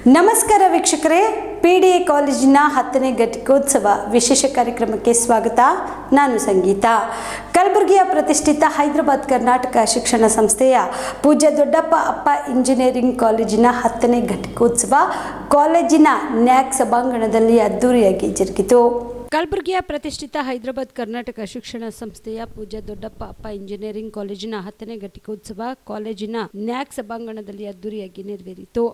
ನಮಸ್ಕಾರ ವೀಕ್ಷಕರೇ, PDA ಕಾಲೇಜಿನ 10ನೇ ಘಟಿಕೋತ್ಸವ ವಿಶೇಷ ಕಾರ್ಯಕ್ರಮಕ್ಕೆ ಸ್ವಾಗತ. ನಾನು ಸಂಗೀತ. ಕಲಬುರಗಿಯ ಪ್ರತಿಷ್ಠಿತ ಹೈದರಾಬಾದ್ ಕರ್ನಾಟಕ ಶಿಕ್ಷಣ ಸಂಸ್ಥೆಯ ಪೂಜ್ಯ ದೊಡ್ಡಪ್ಪ ಅಪ್ಪ ಇಂಜಿನಿಯರಿಂಗ್ ಕಾಲೇಜಿನ 10ನೇ ಘಟಿಕೋತ್ಸವ ಕಾಲೇಜಿನ ನ್ಯಾಕ್ ಸಭಾಂಗಣದಲ್ಲಿ ಅದ್ದೂರಿಯಾಗಿ ಜರುಗಿತು. ಕಲಬುರಗಿಯ ಪ್ರತಿಷ್ಠಿತ ಹೈದರಾಬಾದ್ ಕರ್ನಾಟಕ ಶಿಕ್ಷಣ ಸಂಸ್ಥೆಯ ಪೂಜ್ಯ ದೊಡ್ಡಪ್ಪ ಅಪ್ಪ ಇಂಜಿನಿಯರಿಂಗ್ ಕಾಲೇಜಿನ 10ನೇ ಘಟಿಕೋತ್ಸವ ಕಾಲೇಜಿನ ನ್ಯಾಕ್ ಸಭಾಂಗಣದಲ್ಲಿ ಅದ್ದೂರಿಯಾಗಿ ನೆರವೇರಿತು.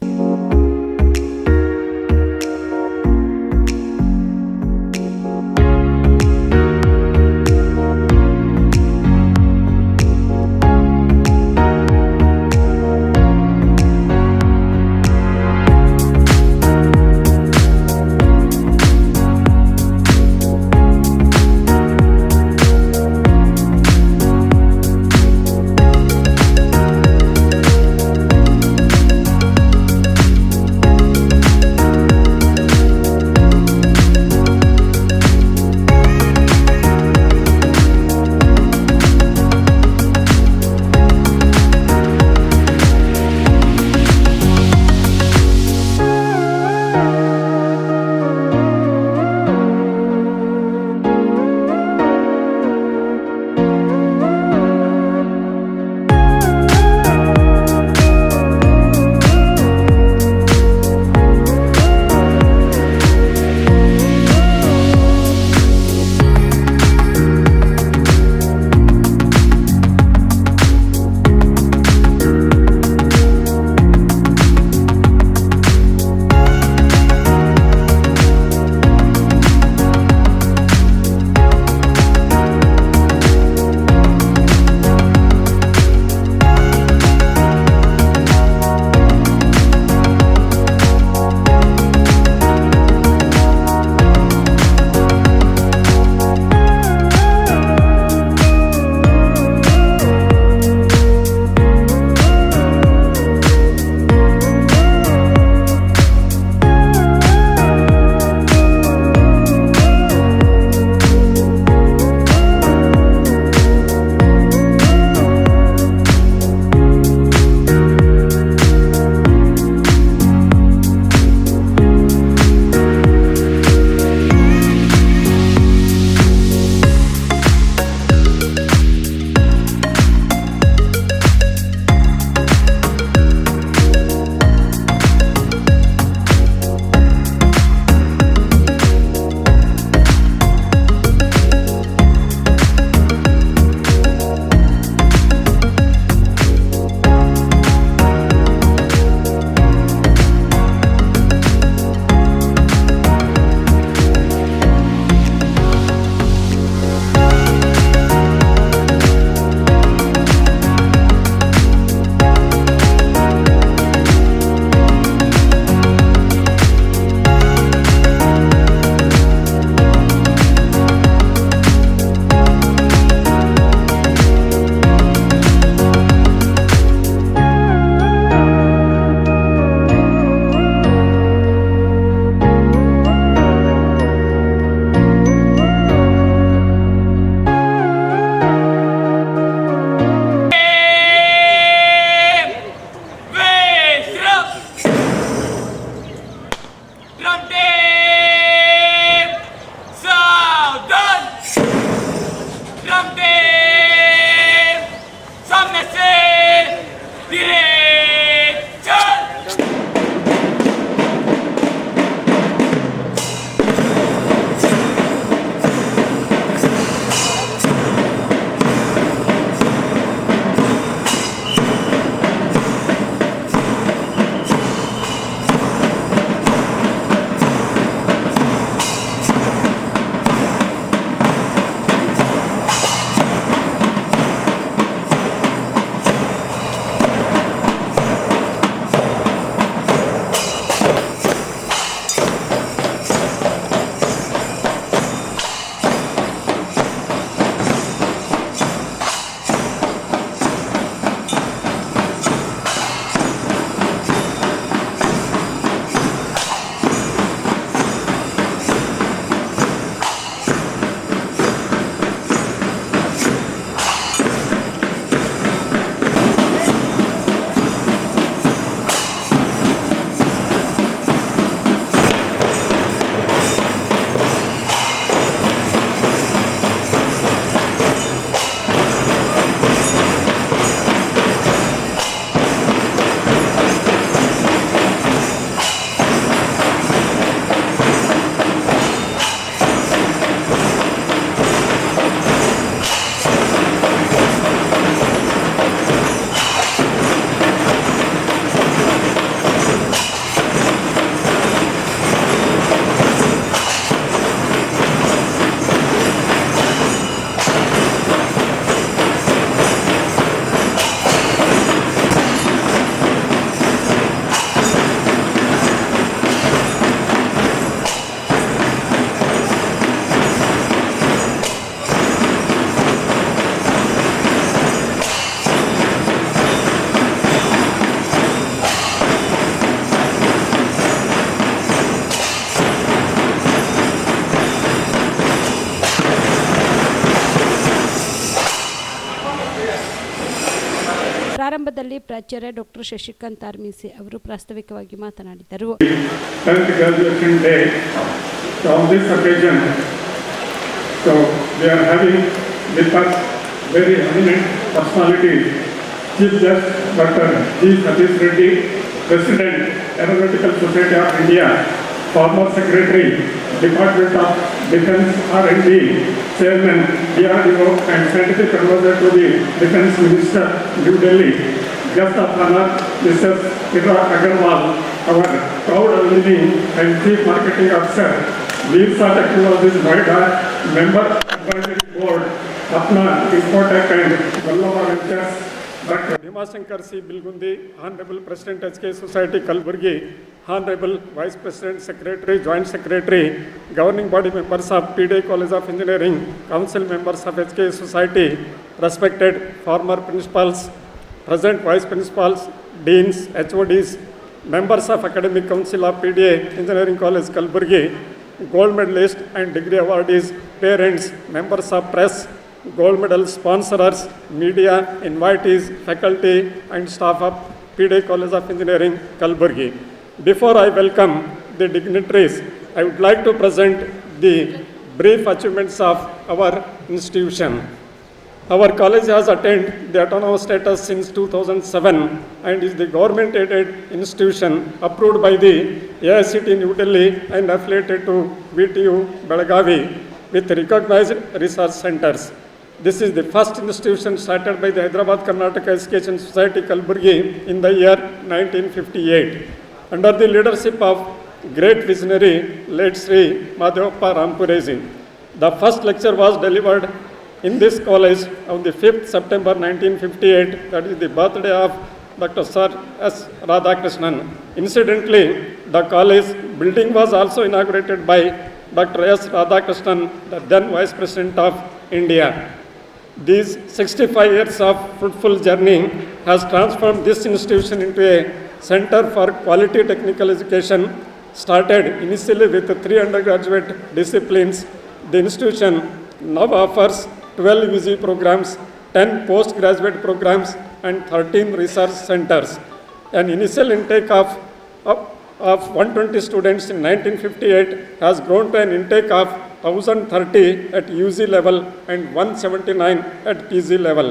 ಸಮಾರಂಭದಲ್ಲಿ ಪ್ರಾಚಾರ್ಯ ಡಾಕ್ಟರ್ ಶಶಿಕಾಂತ್ ಆರ್ಮಿಸಿ ಅವರು ಪ್ರಾಸ್ತಾವಿಕವಾಗಿ ಮಾತನಾಡಿದರು. 10th graduation day. So on this occasion, so we are having with us very eminent personalities. Chief Justice Dr. G. Satish Reddy, President, Aeronautical Society of India, former Secretary, Department of Defense R&D, Chairman, DRDO and Scientific Advisor to the Defense Minister, New Delhi. Guest of honor, Mrs. Ira Agarwal, our proud alumni and Chief Marketing Officer, Veer Technologies Noida, Member Advisory Board, Apna Onspot and Vallabha Ventures, Dr. Bhimashankar C. Bilgundi, Honorable President HK Society Kalburgi, Honorable Vice President, Secretary, Joint Secretary, Governing Body members of PDA College of Engineering, Council members of HK Society, respected former principals, present Vice Principals, Deans, HODs, members of Academic Council of PDA Engineering College Kalburgi, Gold Medalist and Degree Awardees, parents, members of press, Gold Medal sponsors, media, invitees, faculty and staff of PDA College of Engineering, Kalburgi. Before I welcome the dignitaries, I would like to present the brief achievements of our institution. Our college has attained the autonomous status since 2007 and is the government-aided institution approved by the AICT New Delhi and affiliated to VTU Belagavi with recognized research centers. This is the first institution started by the Hyderabad Karnataka Education Society Kalburgi in the year 1958 under the leadership of great visionary late Sri Madhavappa Rampurezi. The first lecture was delivered in this college on the 5th September 1958, that is the birthday of Dr. Sir S. Radhakrishnan. Incidentally, the college building was also inaugurated by Dr. S. Radhakrishnan, the then Vice President of India. These 65 years of fruitful journey has transformed this institution into a center for quality technical education. Started initially with 3 undergraduate disciplines, the institution now offers 12 UG programs, 10 postgraduate programs and 13 research centers. An initial intake of 120 students in 1958 has grown to an intake of 1030 at UG level and 179 at PG level.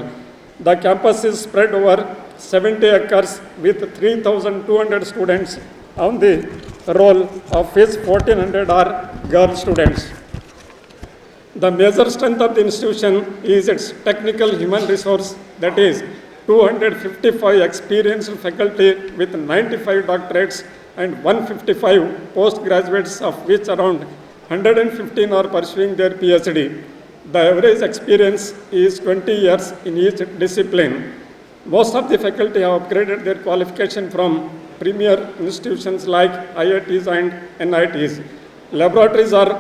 The campus is spread over 70 acres with 3,200 students on the roll, of which 1,400 are girl students. The major strength of the institution is its technical human resource, that is 255 experienced faculty with 95 doctorates and 155 postgraduates, of which around 115 are pursuing their PhD. The average experience is 20 years in each discipline. Most of the faculty have upgraded their qualification from premier institutions like IITs and NITs. Laboratories are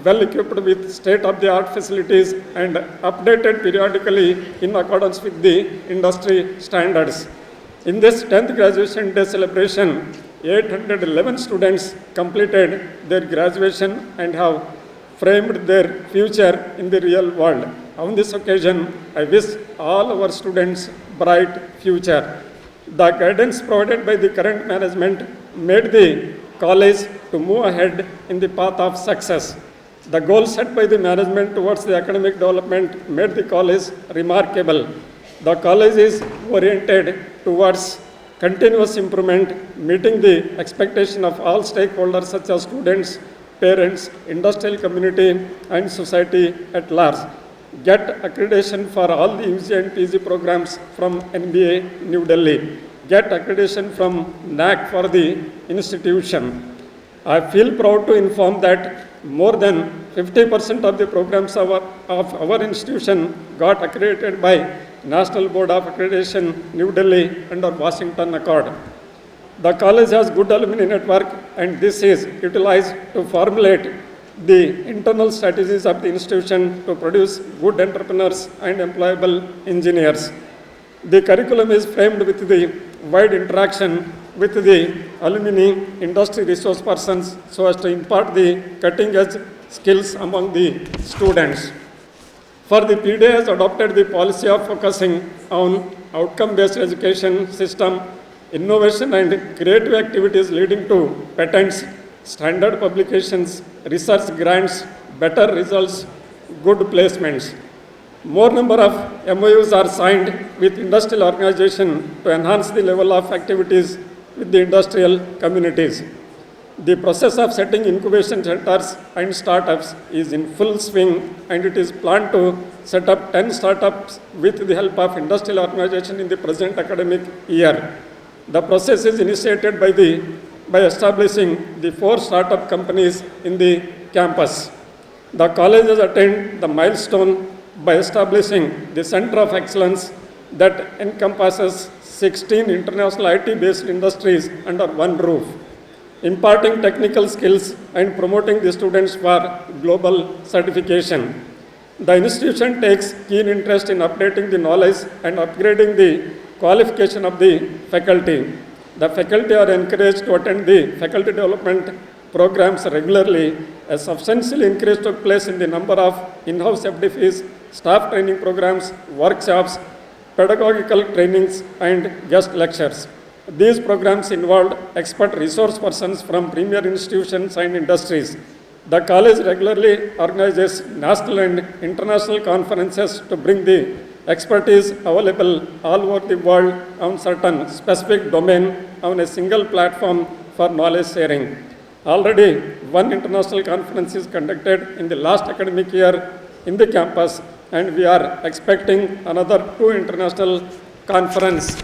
well equipped with state-of-the-art facilities and updated periodically in accordance with the industry standards. In this 10th graduation day celebration, 811 students completed their graduation and have framed their future in the real world. On this occasion, I wish all our students bright future. The guidance provided by the current management made the college to move ahead in the path of success. The goals set by the management towards the academic development made the college remarkable. The college is oriented towards continuous improvement, meeting the expectation of all stakeholders such as students, parents, industrial community and society at large. Get accreditation for all the UG and PG programs from NBA New Delhi. Get accreditation from NAC for the institution. I feel proud to inform that more than 50% of the programs of our institution got accredited by National Board of Accreditation, New Delhi under Washington Accord. The college has good alumni network and this is utilized to formulate the internal strategies of the institution to produce good entrepreneurs and employable engineers. The curriculum is framed with the wide interaction with the alumni, industry resource persons so as to impart the cutting edge skills among the students. For the PDA has adopted the policy of focusing on outcome-based education system, innovation and creative activities leading to patents, standard publications, research grants, better results, good placements. More number of MOUs are signed with industrial organizations to enhance the level of activities with the industrial communities. The process of setting incubation centers and startups is in full swing, and it is planned to set up 10 startups with the help of industrial organization in the present academic year. The process is initiated by establishing the 4 startup companies in the campus. The college has attained the milestone by establishing the Center of Excellence that encompasses 16 international IT-based industries under one roof, imparting technical skills and promoting the students for global certification. The institution takes keen interest in updating the knowledge and upgrading the qualification of the faculty. The faculty are encouraged to attend the faculty development programs regularly. A substantial increase took place in the number of in-house FDPs, staff training programs, workshops, pedagogical trainings, and guest lectures. These programs involved expert resource persons from premier institutions and industries. The college regularly organizes national and international conferences to bring the expertise available all over the world on certain specific domain on a single platform for knowledge sharing. Already one international conference is conducted in the last academic year in the campus, and we are expecting another 2 international conferences.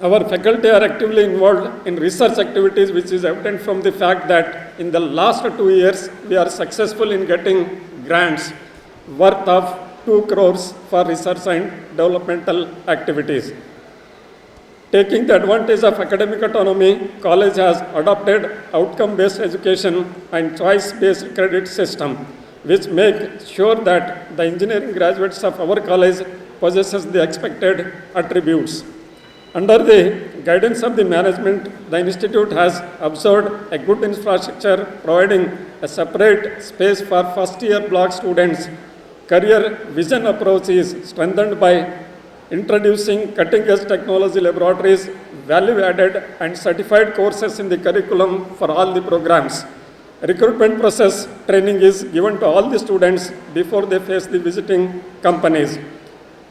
Our faculty are actively involved in research activities, which is evident from the fact that in the last 2 years, we are successful in getting grants worth of 2 crores for research and developmental activities. Taking the advantage of academic autonomy, college has adopted outcome-based education and choice-based credit system, which make sure that the engineering graduates of our college possesses the expected attributes. Under the guidance of the management, the institute has observed a good infrastructure, providing a separate space for first-year block students. Career vision approach is strengthened by introducing cutting-edge technology laboratories, value-added and certified courses in the curriculum for all the programs. Recruitment process training is given to all the students before they face the visiting companies.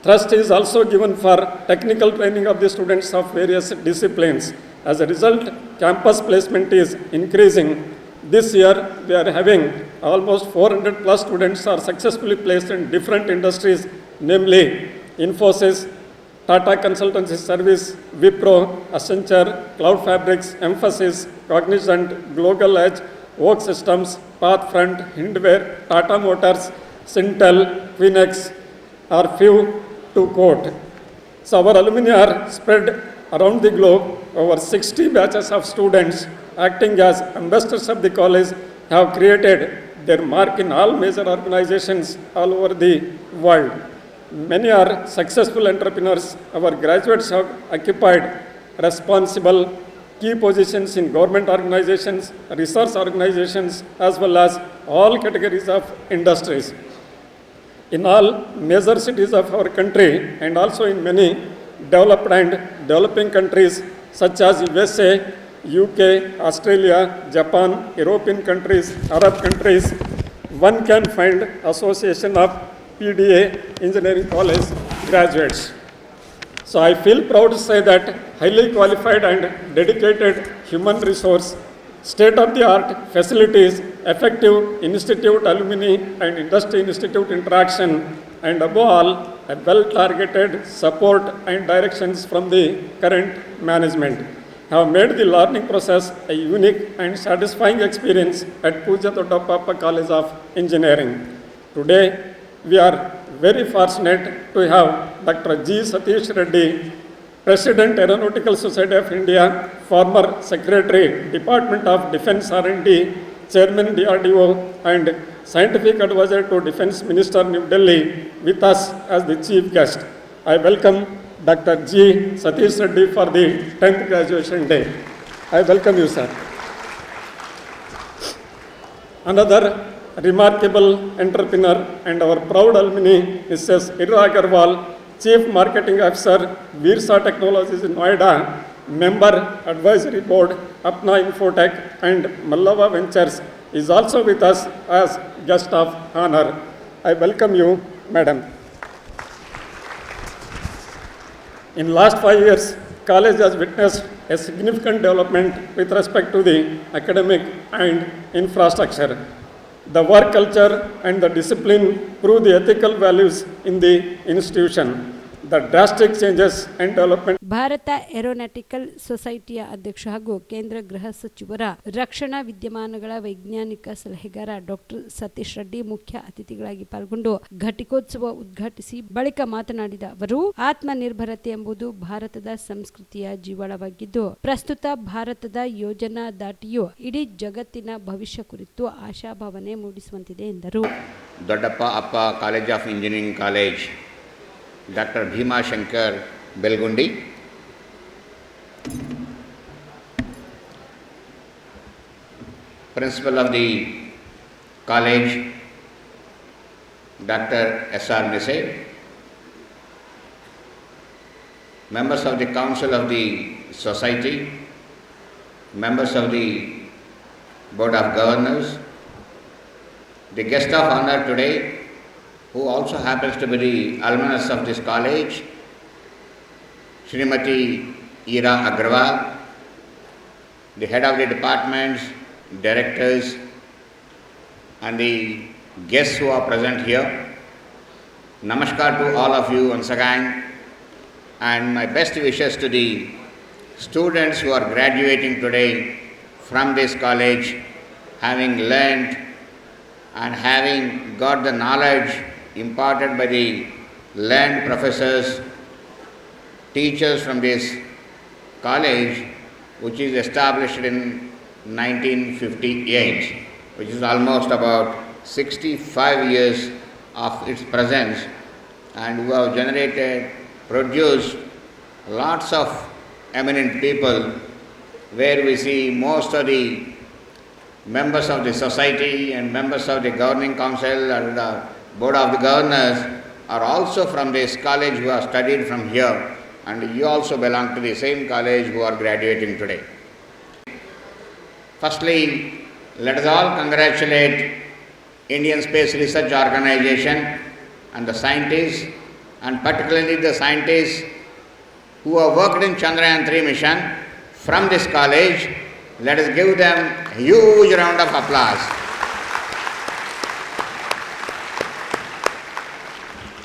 Thrust is also given for technical training of the students of various disciplines. As a result, campus placement is increasing. This year, we are having almost 400 plus students are successfully placed in different industries, namely Infosys, Tata Consultancy Service, Wipro, Accenture, Cloud Fabrics, Emphasis, Cognizant, Global Edge, Oak Systems, Pathfront, Hindware, Tata Motors, Syntel, Queenex are few to quote. So our alumni are spread around the globe. Over 60 batches of students acting as ambassadors of the college have created their mark in all major organizations all over the world. Many are successful entrepreneurs. Our graduates have occupied responsible key positions in government organizations, research organizations, as well as all categories of industries. In all major cities of our country and also in many developed and developing countries such as USA, UK, Australia, Japan, European countries, Arab countries, one can find association of PDA engineering college graduates. So I feel proud to say that highly qualified and dedicated human resource, state-of-the-art facilities, effective institute alumni and industry institute interaction, and above all, a well-targeted support and directions from the current management have made the learning process a unique and satisfying experience at Puja Doddappa College of Engineering. Today, we are very fortunate to have Dr. G. Satish Reddy, President Aeronautical Society of India, former Secretary, Department of Defense R&D, Chairman DRDO, and Scientific Advisor to Defense Minister New Delhi, with us as the chief guest. I welcome Dr. G. Satish Reddy for the 10th graduation day. I welcome you, sir. Another remarkable entrepreneur and our proud alumni, Mrs. Ira Agarwal, Chief Marketing Officer, Virsa Technologies in Noida, Member Advisory Board, Apna Infotech and Mallava Ventures is also with us as guest of honor. I welcome you, Madam. In last 5 years, college has witnessed a significant development with respect to the academic and infrastructure. The work culture and the discipline prove the ethical values in the institution. The drastic changes and development. Bharat aeronautical ಸೊಸೈಟಿಯ ಅಧ್ಯಕ್ಷ ಹಾಗೂ ಕೇಂದ್ರ ಗೃಹ ಸಚಿವರ ರಕ್ಷಣಾ ವಿದ್ಯಮಾನಗಳ ವೈಜ್ಞಾನಿಕ ಸಲಹೆಗಾರ ಡಾಕ್ಟರ್ ಸತೀಶ್ ರೆಡ್ಡಿ ಮುಖ್ಯ ಅತಿಥಿಗಳಾಗಿ ಪಾಲ್ಗೊಂಡು ಘಟಿಕೋತ್ಸವ ಉದ್ಘಾಟಿಸಿ ಬಳಿಕ ಮಾತನಾಡಿದ ಅವರು ಆತ್ಮನಿರ್ಭರತೆ ಎಂಬುದು ಭಾರತದ ಸಂಸ್ಕೃತಿಯ ಜೀವಾಳವಾಗಿದ್ದು ಪ್ರಸ್ತುತ ಭಾರತದ ಯೋಜನಾ ದಾಟಿಯು ಇಡೀ ಜಗತ್ತಿನ ಭವಿಷ್ಯ ಕುರಿತು ಆಶಾಭಾವನೆ ಮೂಡಿಸುವಂತಿದೆ ಎಂದರು. ದೊಡ್ಡಪ್ಪ ಅಪ್ಪ college of engineering college, Dr. Bhima Shankar Belgundi, Principal of the college, Dr. S.R. Nise, members of the Council of the Society, members of the Board of Governors, the guest of honor today, who also happens to be the alumnus of this college, Srimati Ira Agarwal, the head of the departments, directors, and the guests who are present here. Namaskar to all of you once again, and my best wishes to the students who are graduating today from this college, having learned and having got the knowledge imparted by the learned professors, teachers from this college, which is established in 1958, which is almost about 65 years of its presence, and who have produced lots of eminent people, where we see most of the members of the society and members of the governing council and the Board of the Governors are also from this college who have studied from here, and you also belong to the same college who are graduating today. Firstly, let us all congratulate Indian Space Research Organization and the scientists, and particularly the scientists who have worked in Chandrayaan-3 mission from this college. Let us give them a huge round of applause.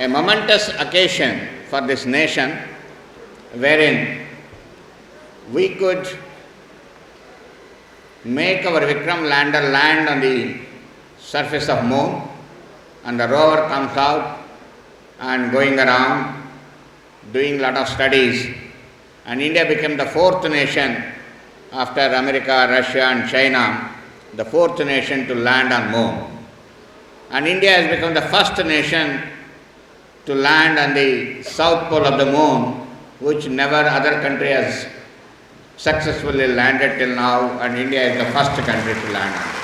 A momentous occasion for this nation, wherein we could make our Vikram lander land on the surface of moon, and the rover comes out and going around doing lot of studies, and India became the fourth nation after America, Russia and China, the fourth nation to land on moon. And India has become the first nation to land on the south pole of the moon, which never other country has successfully landed till now, and India is the first country to land on it.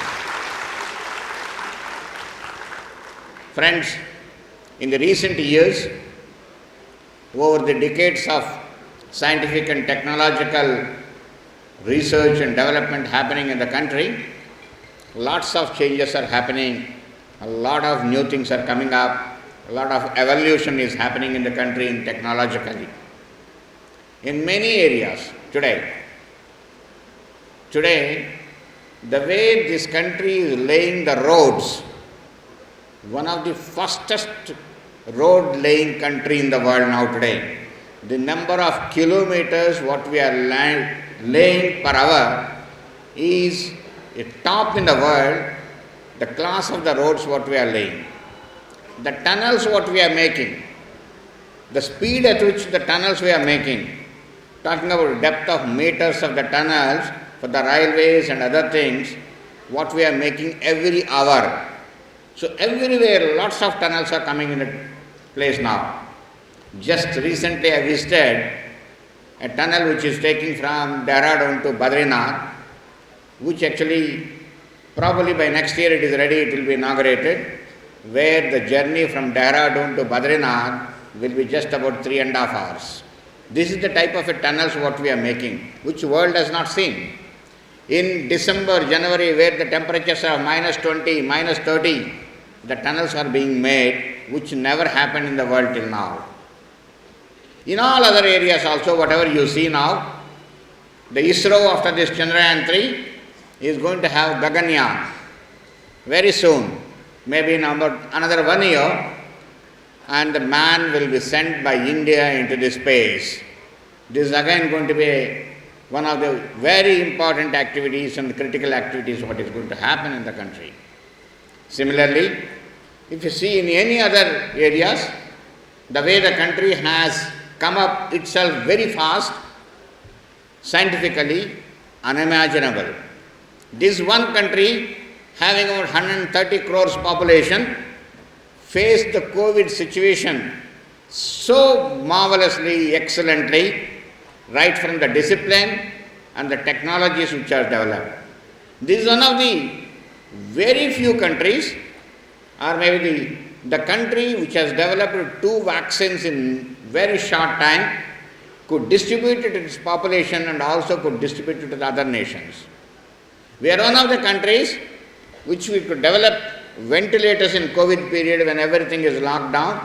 Friends, in the recent years, over the decades of scientific and technological research and development happening in the country, lots of changes are happening, a lot of new things are coming up, a lot of evolution is happening in the country technologically. In many areas today, the way this country is laying the roads, one of the fastest road laying country in the world now today. The number of kilometers what we are laying per hour is a top in the world, the class of the roads what we are laying. The tunnels what we are making, the speed at which the tunnels we are making, talking about depth of meters of the tunnels for the railways and other things, what we are making every hour. So everywhere lots of tunnels are coming into place now. Just recently I visited a tunnel which is taking from Dehradun to Badrinath, which actually Probably by next year it is ready, it will be inaugurated, where the journey from Dehradun to Badrinath will be just about 3.5 hours. This is the type of a tunnels what we are making, which world has not seen. In December, January, where the temperatures are -20, -30, the tunnels are being made, which never happened in the world till now. In all other areas also, whatever you see now, the ISRO after this Chandrayaan 3 is going to have Gaganyaan very soon, maybe in about another 1 year, and the man will be sent by India into the space. This is again going to be one of the very important activities and critical activities what is going to happen in the country. Similarly, if you see in any other areas, the way the country has come up itself very fast, scientifically unimaginable. This one country having about 130 crores population faced the COVID situation so marvelously, excellently, right from the discipline and the technologies which are developed. This is one of the very few countries, or maybe the country which has developed 2 vaccines in very short time, could distribute it to its population and also could distribute it to the other nations. We are one of the countries which we could develop ventilators in COVID period when everything is locked down.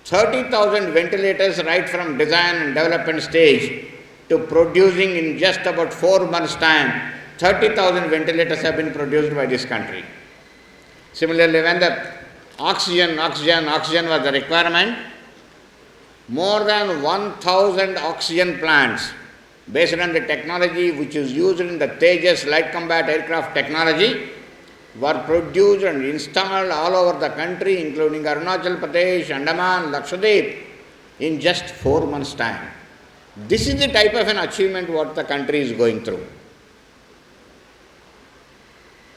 30,000 ventilators right from design and development stage to producing in just about 4 months' time, 30,000 ventilators have been produced by this country. Similarly, when the oxygen was the requirement, more than 1,000 oxygen plants based on the technology which is used in the Tejas light combat aircraft technology were produced and installed all over the country, including Arunachal Pradesh, Andaman, Lakshadweep, in just 4 months' time. This is the type of an achievement what the country is going through.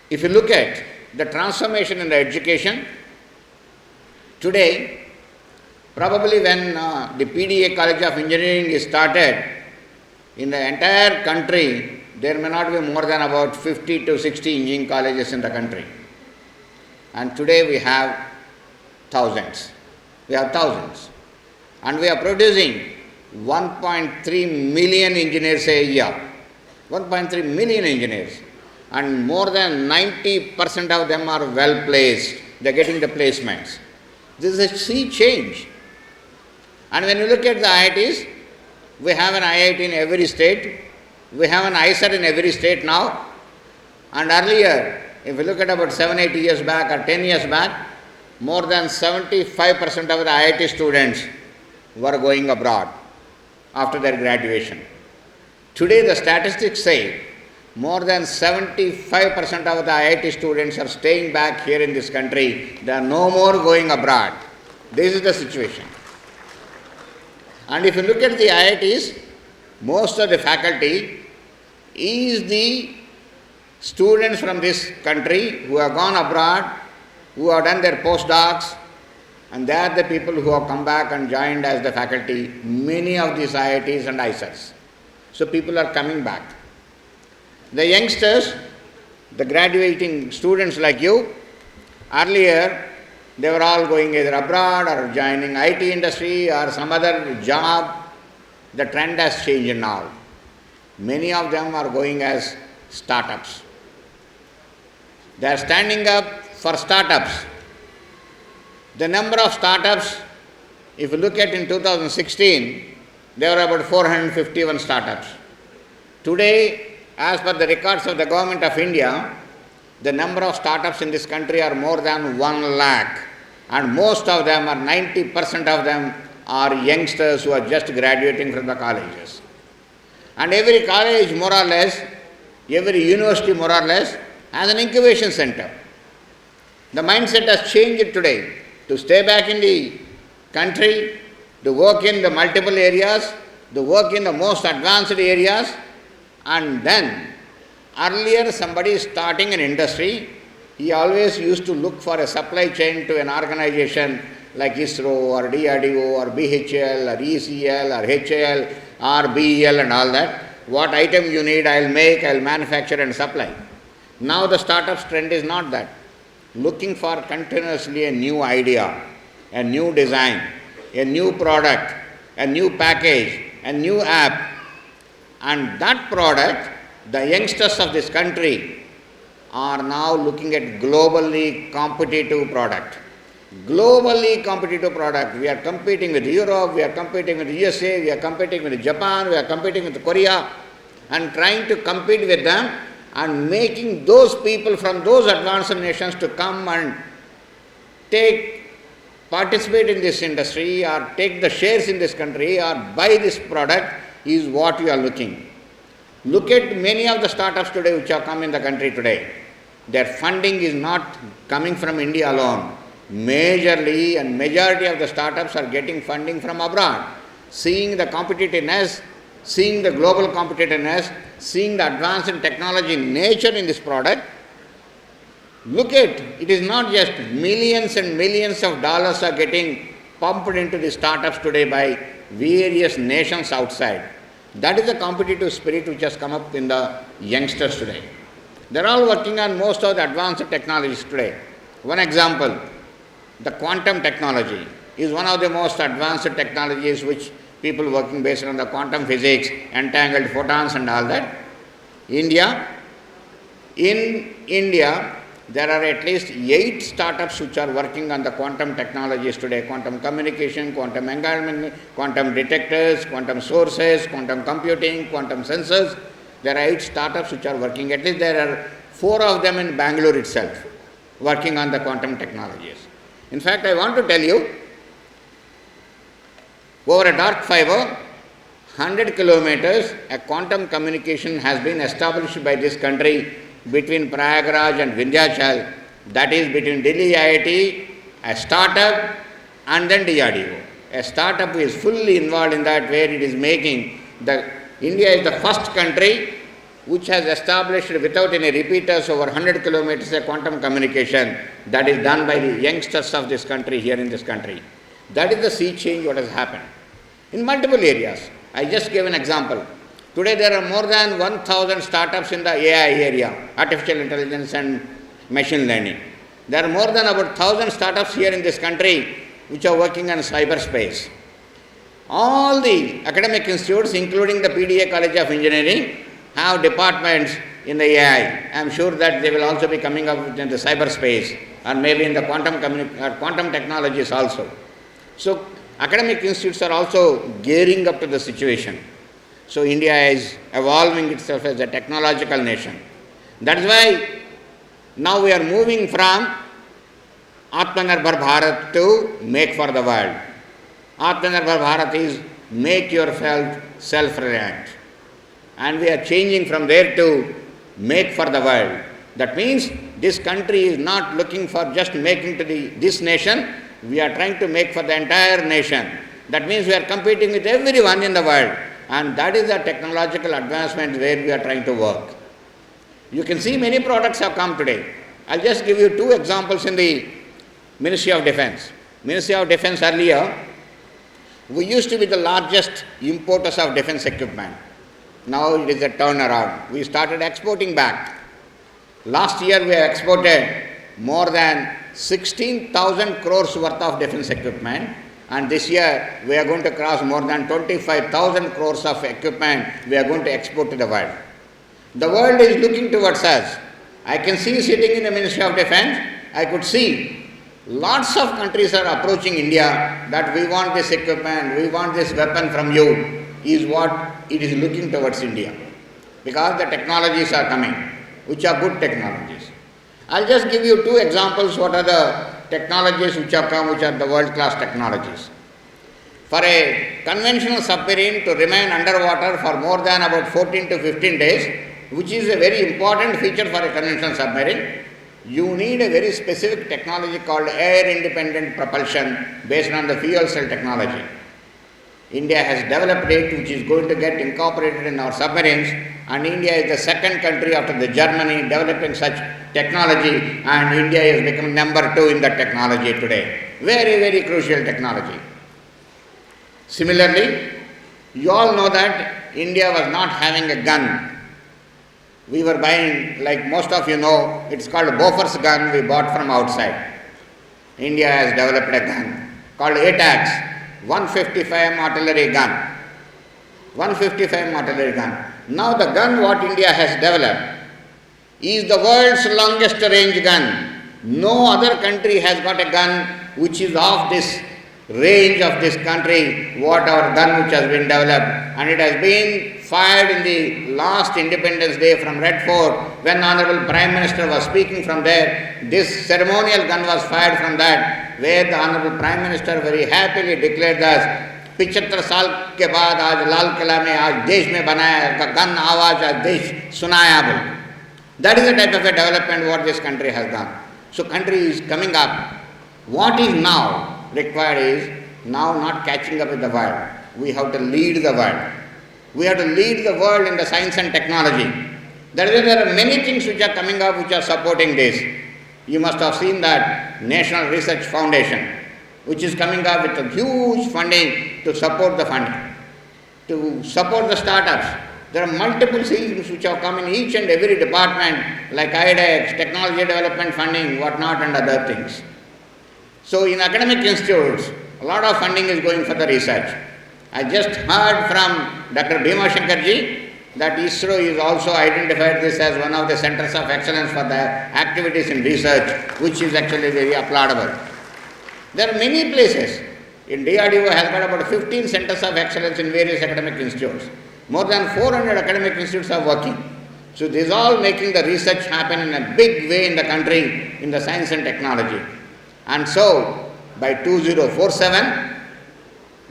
If you look at the transformation in the education, today, probably when the PDA College of Engineering is started, in the entire country, there may not be more than about 50 to 60 engineering colleges in the country. And today we have thousands. And we are producing 1.3 million engineers a year. 1.3 million engineers. And more than 90% of them are well placed. They are getting the placements. This is a sea change. And when you look at the IITs, we have an IIT in every state. We have an ISR in every state now. And earlier, if you look at about 7-8 years back or 10 years back, more than 75% of the IIT students were going abroad after their graduation. Today the statistics say more than 75% of the IIT students are staying back here in this country. They are no more going abroad. This is the situation. And if you look at the IITs, most of the faculty is the students from this country who have gone abroad, who have done their postdocs, and they are the people who have come back and joined as the faculty, many of these IITs and ISRs. So people are coming back. The youngsters, the graduating students like you, earlier they were all going either abroad or joining IT industry or some other job. The trend has changed now. Many of them are going as startups. They are standing up for startups. The number of startups, if you look at in 2016, there were about 451 startups. Today, as per the records of the Government of India, the number of startups in this country are more than 1 lakh. And most of them, or 90% of them, are youngsters who are just graduating from the colleges. And every college, more or less, every university, more or less, has an incubation center. The mindset has changed today to stay back in the country, to work in the multiple areas, to work in the most advanced areas, and then earlier somebody is starting an industry, he always used to look for a supply chain to an organization like ISRO or DRDO or BHL or ECL or HAL or BEL and all that. What item you need, I'll make, I'll manufacture and supply. Now the startups trend is not that. Looking for continuously a new idea, a new design, a new product, a new package, a new app. And that product, the youngsters of this country are now looking at globally competitive product. Globally competitive product. We are competing with Europe, we are competing with USA, we are competing with Japan, we are competing with Korea, and trying to compete with them and making those people from those advanced nations to come and participate in this industry or take the shares in this country or buy this product is what we are looking. Look at many of the startups today which have come in the country today. Their funding is not coming from India alone. Majorly and majority of the startups are getting funding from abroad. Seeing the competitiveness, seeing the global competitiveness, seeing the advance in technology nature in this product, look at it is not just millions and millions of dollars are getting pumped into the startups today by various nations outside. That is the competitive spirit which has come up in the youngsters today. They are all working on most of the advanced technologies today. One example, the quantum technology is one of the most advanced technologies which people working based on the quantum physics, entangled photons and all that. In India, there are at least 8 startups which are working on the quantum technologies today. Quantum communication, quantum entanglement, quantum detectors, quantum sources, quantum computing, quantum sensors. There are 8 startups which are working. At least there are 4 of them in Bangalore itself working on the quantum technologies. In fact, I want to tell you, over a dark fiber, 100 kilometers, a quantum communication has been established by this country between Prayagraj and Vindhyachal, that is between Delhi IIT, a startup, and then DRDO. A startup is fully involved in that, where it is making India is the first country which has established without any repeaters over 100 kilometers a quantum communication that is done by the youngsters of this country here in this country. That is the sea change what has happened in multiple areas. I just gave an example. Today there are more than 1,000 startups in the AI area, artificial intelligence and machine learning. There are more than about 1,000 startups here in this country which are working on cyberspace. All the academic institutes, including the PDA College of Engineering, have departments in the AI. I am sure that they will also be coming up in the cyberspace or maybe in the quantum technologies also. So academic institutes are also gearing up to the situation. So India is evolving itself as a technological nation. That is why now we are moving from Atmanirbhar Bharat to Make for the World. Atmanirbhar Bharat is make yourself self-reliant. And we are changing from there to Make for the World. That means this country is not looking for just making to this nation, we are trying to make for the entire nation. That means we are competing with everyone in the world. And that is the technological advancement where we are trying to work. You can see many products have come today. I'll just give you 2 examples in the Ministry of Defence. Ministry of Defence earlier, we used to be the largest importers of defence equipment. Now it is a turnaround. We started exporting back. Last year we have exported more than 16,000 crores worth of defence equipment, and this year we are going to cross more than 25,000 crores of equipment we are going to export to the world. The world is looking towards us. I can see sitting in the Ministry of Defence, I could see lots of countries are approaching India that we want this equipment, we want this weapon from you, is what it is looking towards India. Because the technologies are coming, which are good technologies. I'll just give you 2 examples what are the technologies which have come, which are the world-class technologies. For a conventional submarine to remain underwater for more than about 14 to 15 days, which is a very important feature for a conventional submarine, you need a very specific technology called air-independent propulsion based on the fuel cell technology. India has developed it, which is going to get incorporated in our submarines, and India is the second country after the Germany developing such technology, and India has become number 2 in that technology today. Very, very crucial technology. Similarly, you all know that India was not having a gun. We were buying, like most of you know, it's called Bofors gun we bought from outside. India has developed a gun called ATACS, 155 artillery gun. 155 artillery gun. Now the gun what India has developed is the world's longest range gun. No other country has got a gun which is of this range of this country, what our gun which has been developed. And it has been fired in the last Independence Day from Red Fort when Honorable Prime Minister was speaking from there. This ceremonial gun was fired from that, where the Honorable Prime Minister very happily declared that 75 साल के बाद आज लाल किला में आज देश में बनाया gun आवाज आज देश सुनाया बोल. That is the type of a development what this country has done. So country is coming up. What is now required is now not catching up with the world. We have to lead the world. We have to lead the world in the science and technology. That is why there are many things which are coming up which are supporting this. You must have seen that National Research Foundation, which is coming up with a huge funding to support the funding, to support the startups. There are multiple schemes which have come in each and every department like IDEX, technology development funding, whatnot and other things. So in academic institutes, a lot of funding is going for the research. I just heard from Dr. Bhima Shankarji that ISRO is also identified this as one of the centers of excellence for the activities in research, which is actually very applaudable. There are many places. In DRDO has got about 15 centers of excellence in various academic institutes. More than 400 academic institutes are working. So this is all making the research happen in a big way in the country in the science and technology. And so by 2047,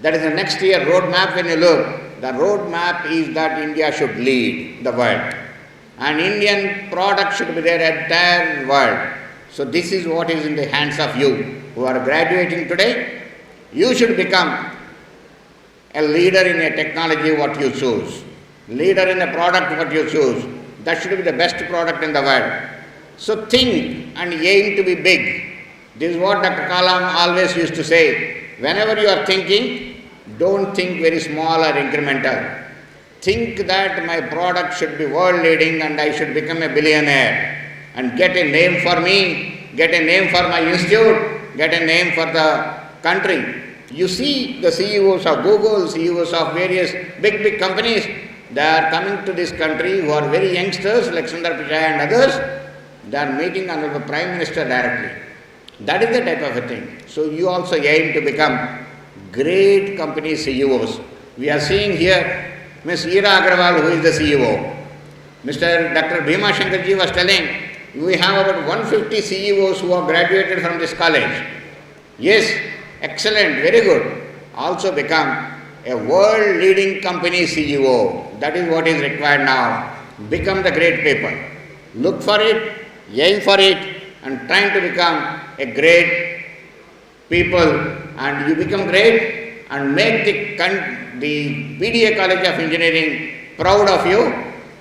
that is the next year roadmap when you look, the roadmap is that India should lead the world. And Indian product should be there at the entire world. So this is what is in the hands of you who are graduating today. You should become a leader in a technology what you choose, leader in a product what you choose. That should be the best product in the world. So think and aim to be big. This is what Dr. Kalam always used to say. Whenever you are thinking, don't think very small or incremental. Think that my product should be world leading and I should become a billionaire and get a name for me, get a name for my institute, get a name for the country. You see the CEOs of Google, CEOs of various big companies, they are coming to this country who are very youngsters like Sundar Pichai and others. They are meeting under the Prime Minister directly. That is the type of a thing. So you also aim to become great company CEOs. We are seeing here Ms. Ira Agarwal, who is the CEO. Mr. Dr. Bhima Shankarji was telling, we have about 150 CEOs who have graduated from this college. Yes, excellent, very good. Also become a world leading company CEO. That is what is required now. Become the great people. Look for it, aim for it, and trying to become a great people, and you become great and make the PDA College of Engineering proud of you,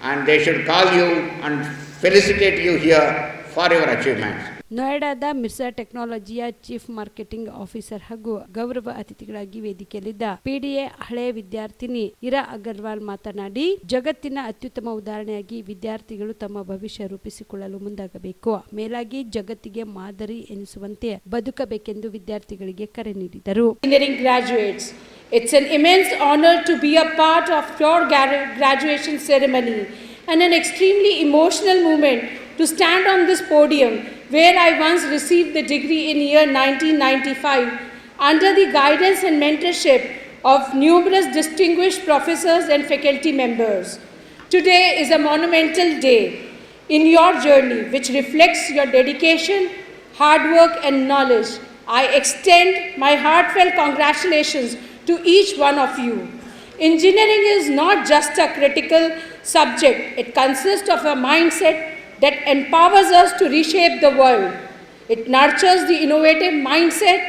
and they should call you and felicitate you here for your achievements. ನೋಯ್ಡಾದ ಮಿರ್ಸಾ ಟೆಕ್ನಾಲಜಿಯ chief marketing officer ಹಾಗೂ ಗೌರವ ಅತಿಥಿಗಳಾಗಿ ವೇದಿಕೆಯಲ್ಲಿದ್ದ PDA ಹಳೆಯ ವಿದ್ಯಾರ್ಥಿನಿ ಇರಾ ಅಗರ್ವಾಲ್ ಮಾತನಾಡಿ, ಜಗತ್ತಿನ ಅತ್ಯುತ್ತಮ ಉದಾಹರಣೆಯಾಗಿ ವಿದ್ಯಾರ್ಥಿಗಳು ತಮ್ಮ ಭವಿಷ್ಯ ರೂಪಿಸಿಕೊಳ್ಳಲು ಮುಂದಾಗಬೇಕು, ಮೇಲಾಗಿ ಜಗತ್ತಿಗೆ ಮಾದರಿ ಎನಿಸುವಂತೆ ಬದುಕಬೇಕೆಂದು ವಿದ್ಯಾರ್ಥಿಗಳಿಗೆ ಕರೆ ನೀಡಿದರು. Engineering graduates, it's an immense honor to be a part of your graduation ceremony and an extremely emotional moment to stand on this podium where I once received the degree in year 1995 under the guidance and mentorship of numerous distinguished professors and faculty members. Today is a monumental day in your journey which reflects your dedication, hard work and knowledge. I extend my heartfelt congratulations to each one of you. Engineering is not just a critical subject, it consists of a mindset that empowers us to reshape the world. It nurtures the innovative mindset,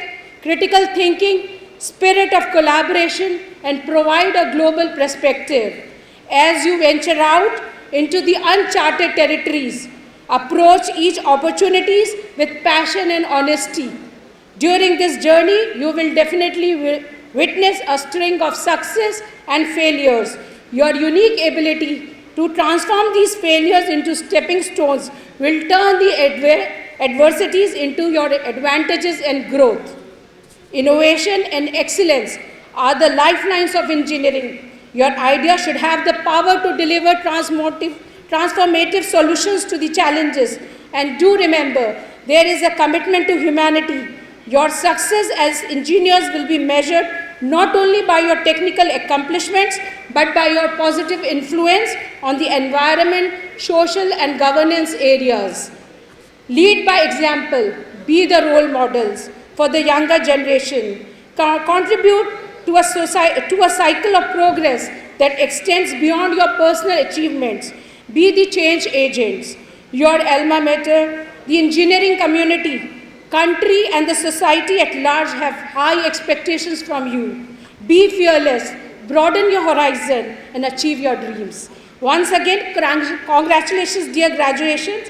critical thinking, spirit of collaboration, and provide a global perspective. As you venture out into the uncharted territories, approach each opportunities with passion and honesty. During this journey, you will definitely witness a string of success and failures. Your unique ability To transform these failures into stepping stones will turn the adversities into your advantages and growth. Innovation and excellence are the lifelines of engineering. Your idea should have the power to deliver transformative solutions to the challenges. And do remember, there is a commitment to humanity. Your success as engineers will be measured not only by your technical accomplishments, but by your positive influence on the environment, social and governance areas. Lead by example, be the role models for the younger generation. Contribute to a cycle of progress that extends beyond your personal achievements. Be the change agents. Your alma mater, the engineering community, country and the society at large have high expectations from you. Be fearless, broaden your horizon and achieve your dreams. Once again, congratulations dear graduations.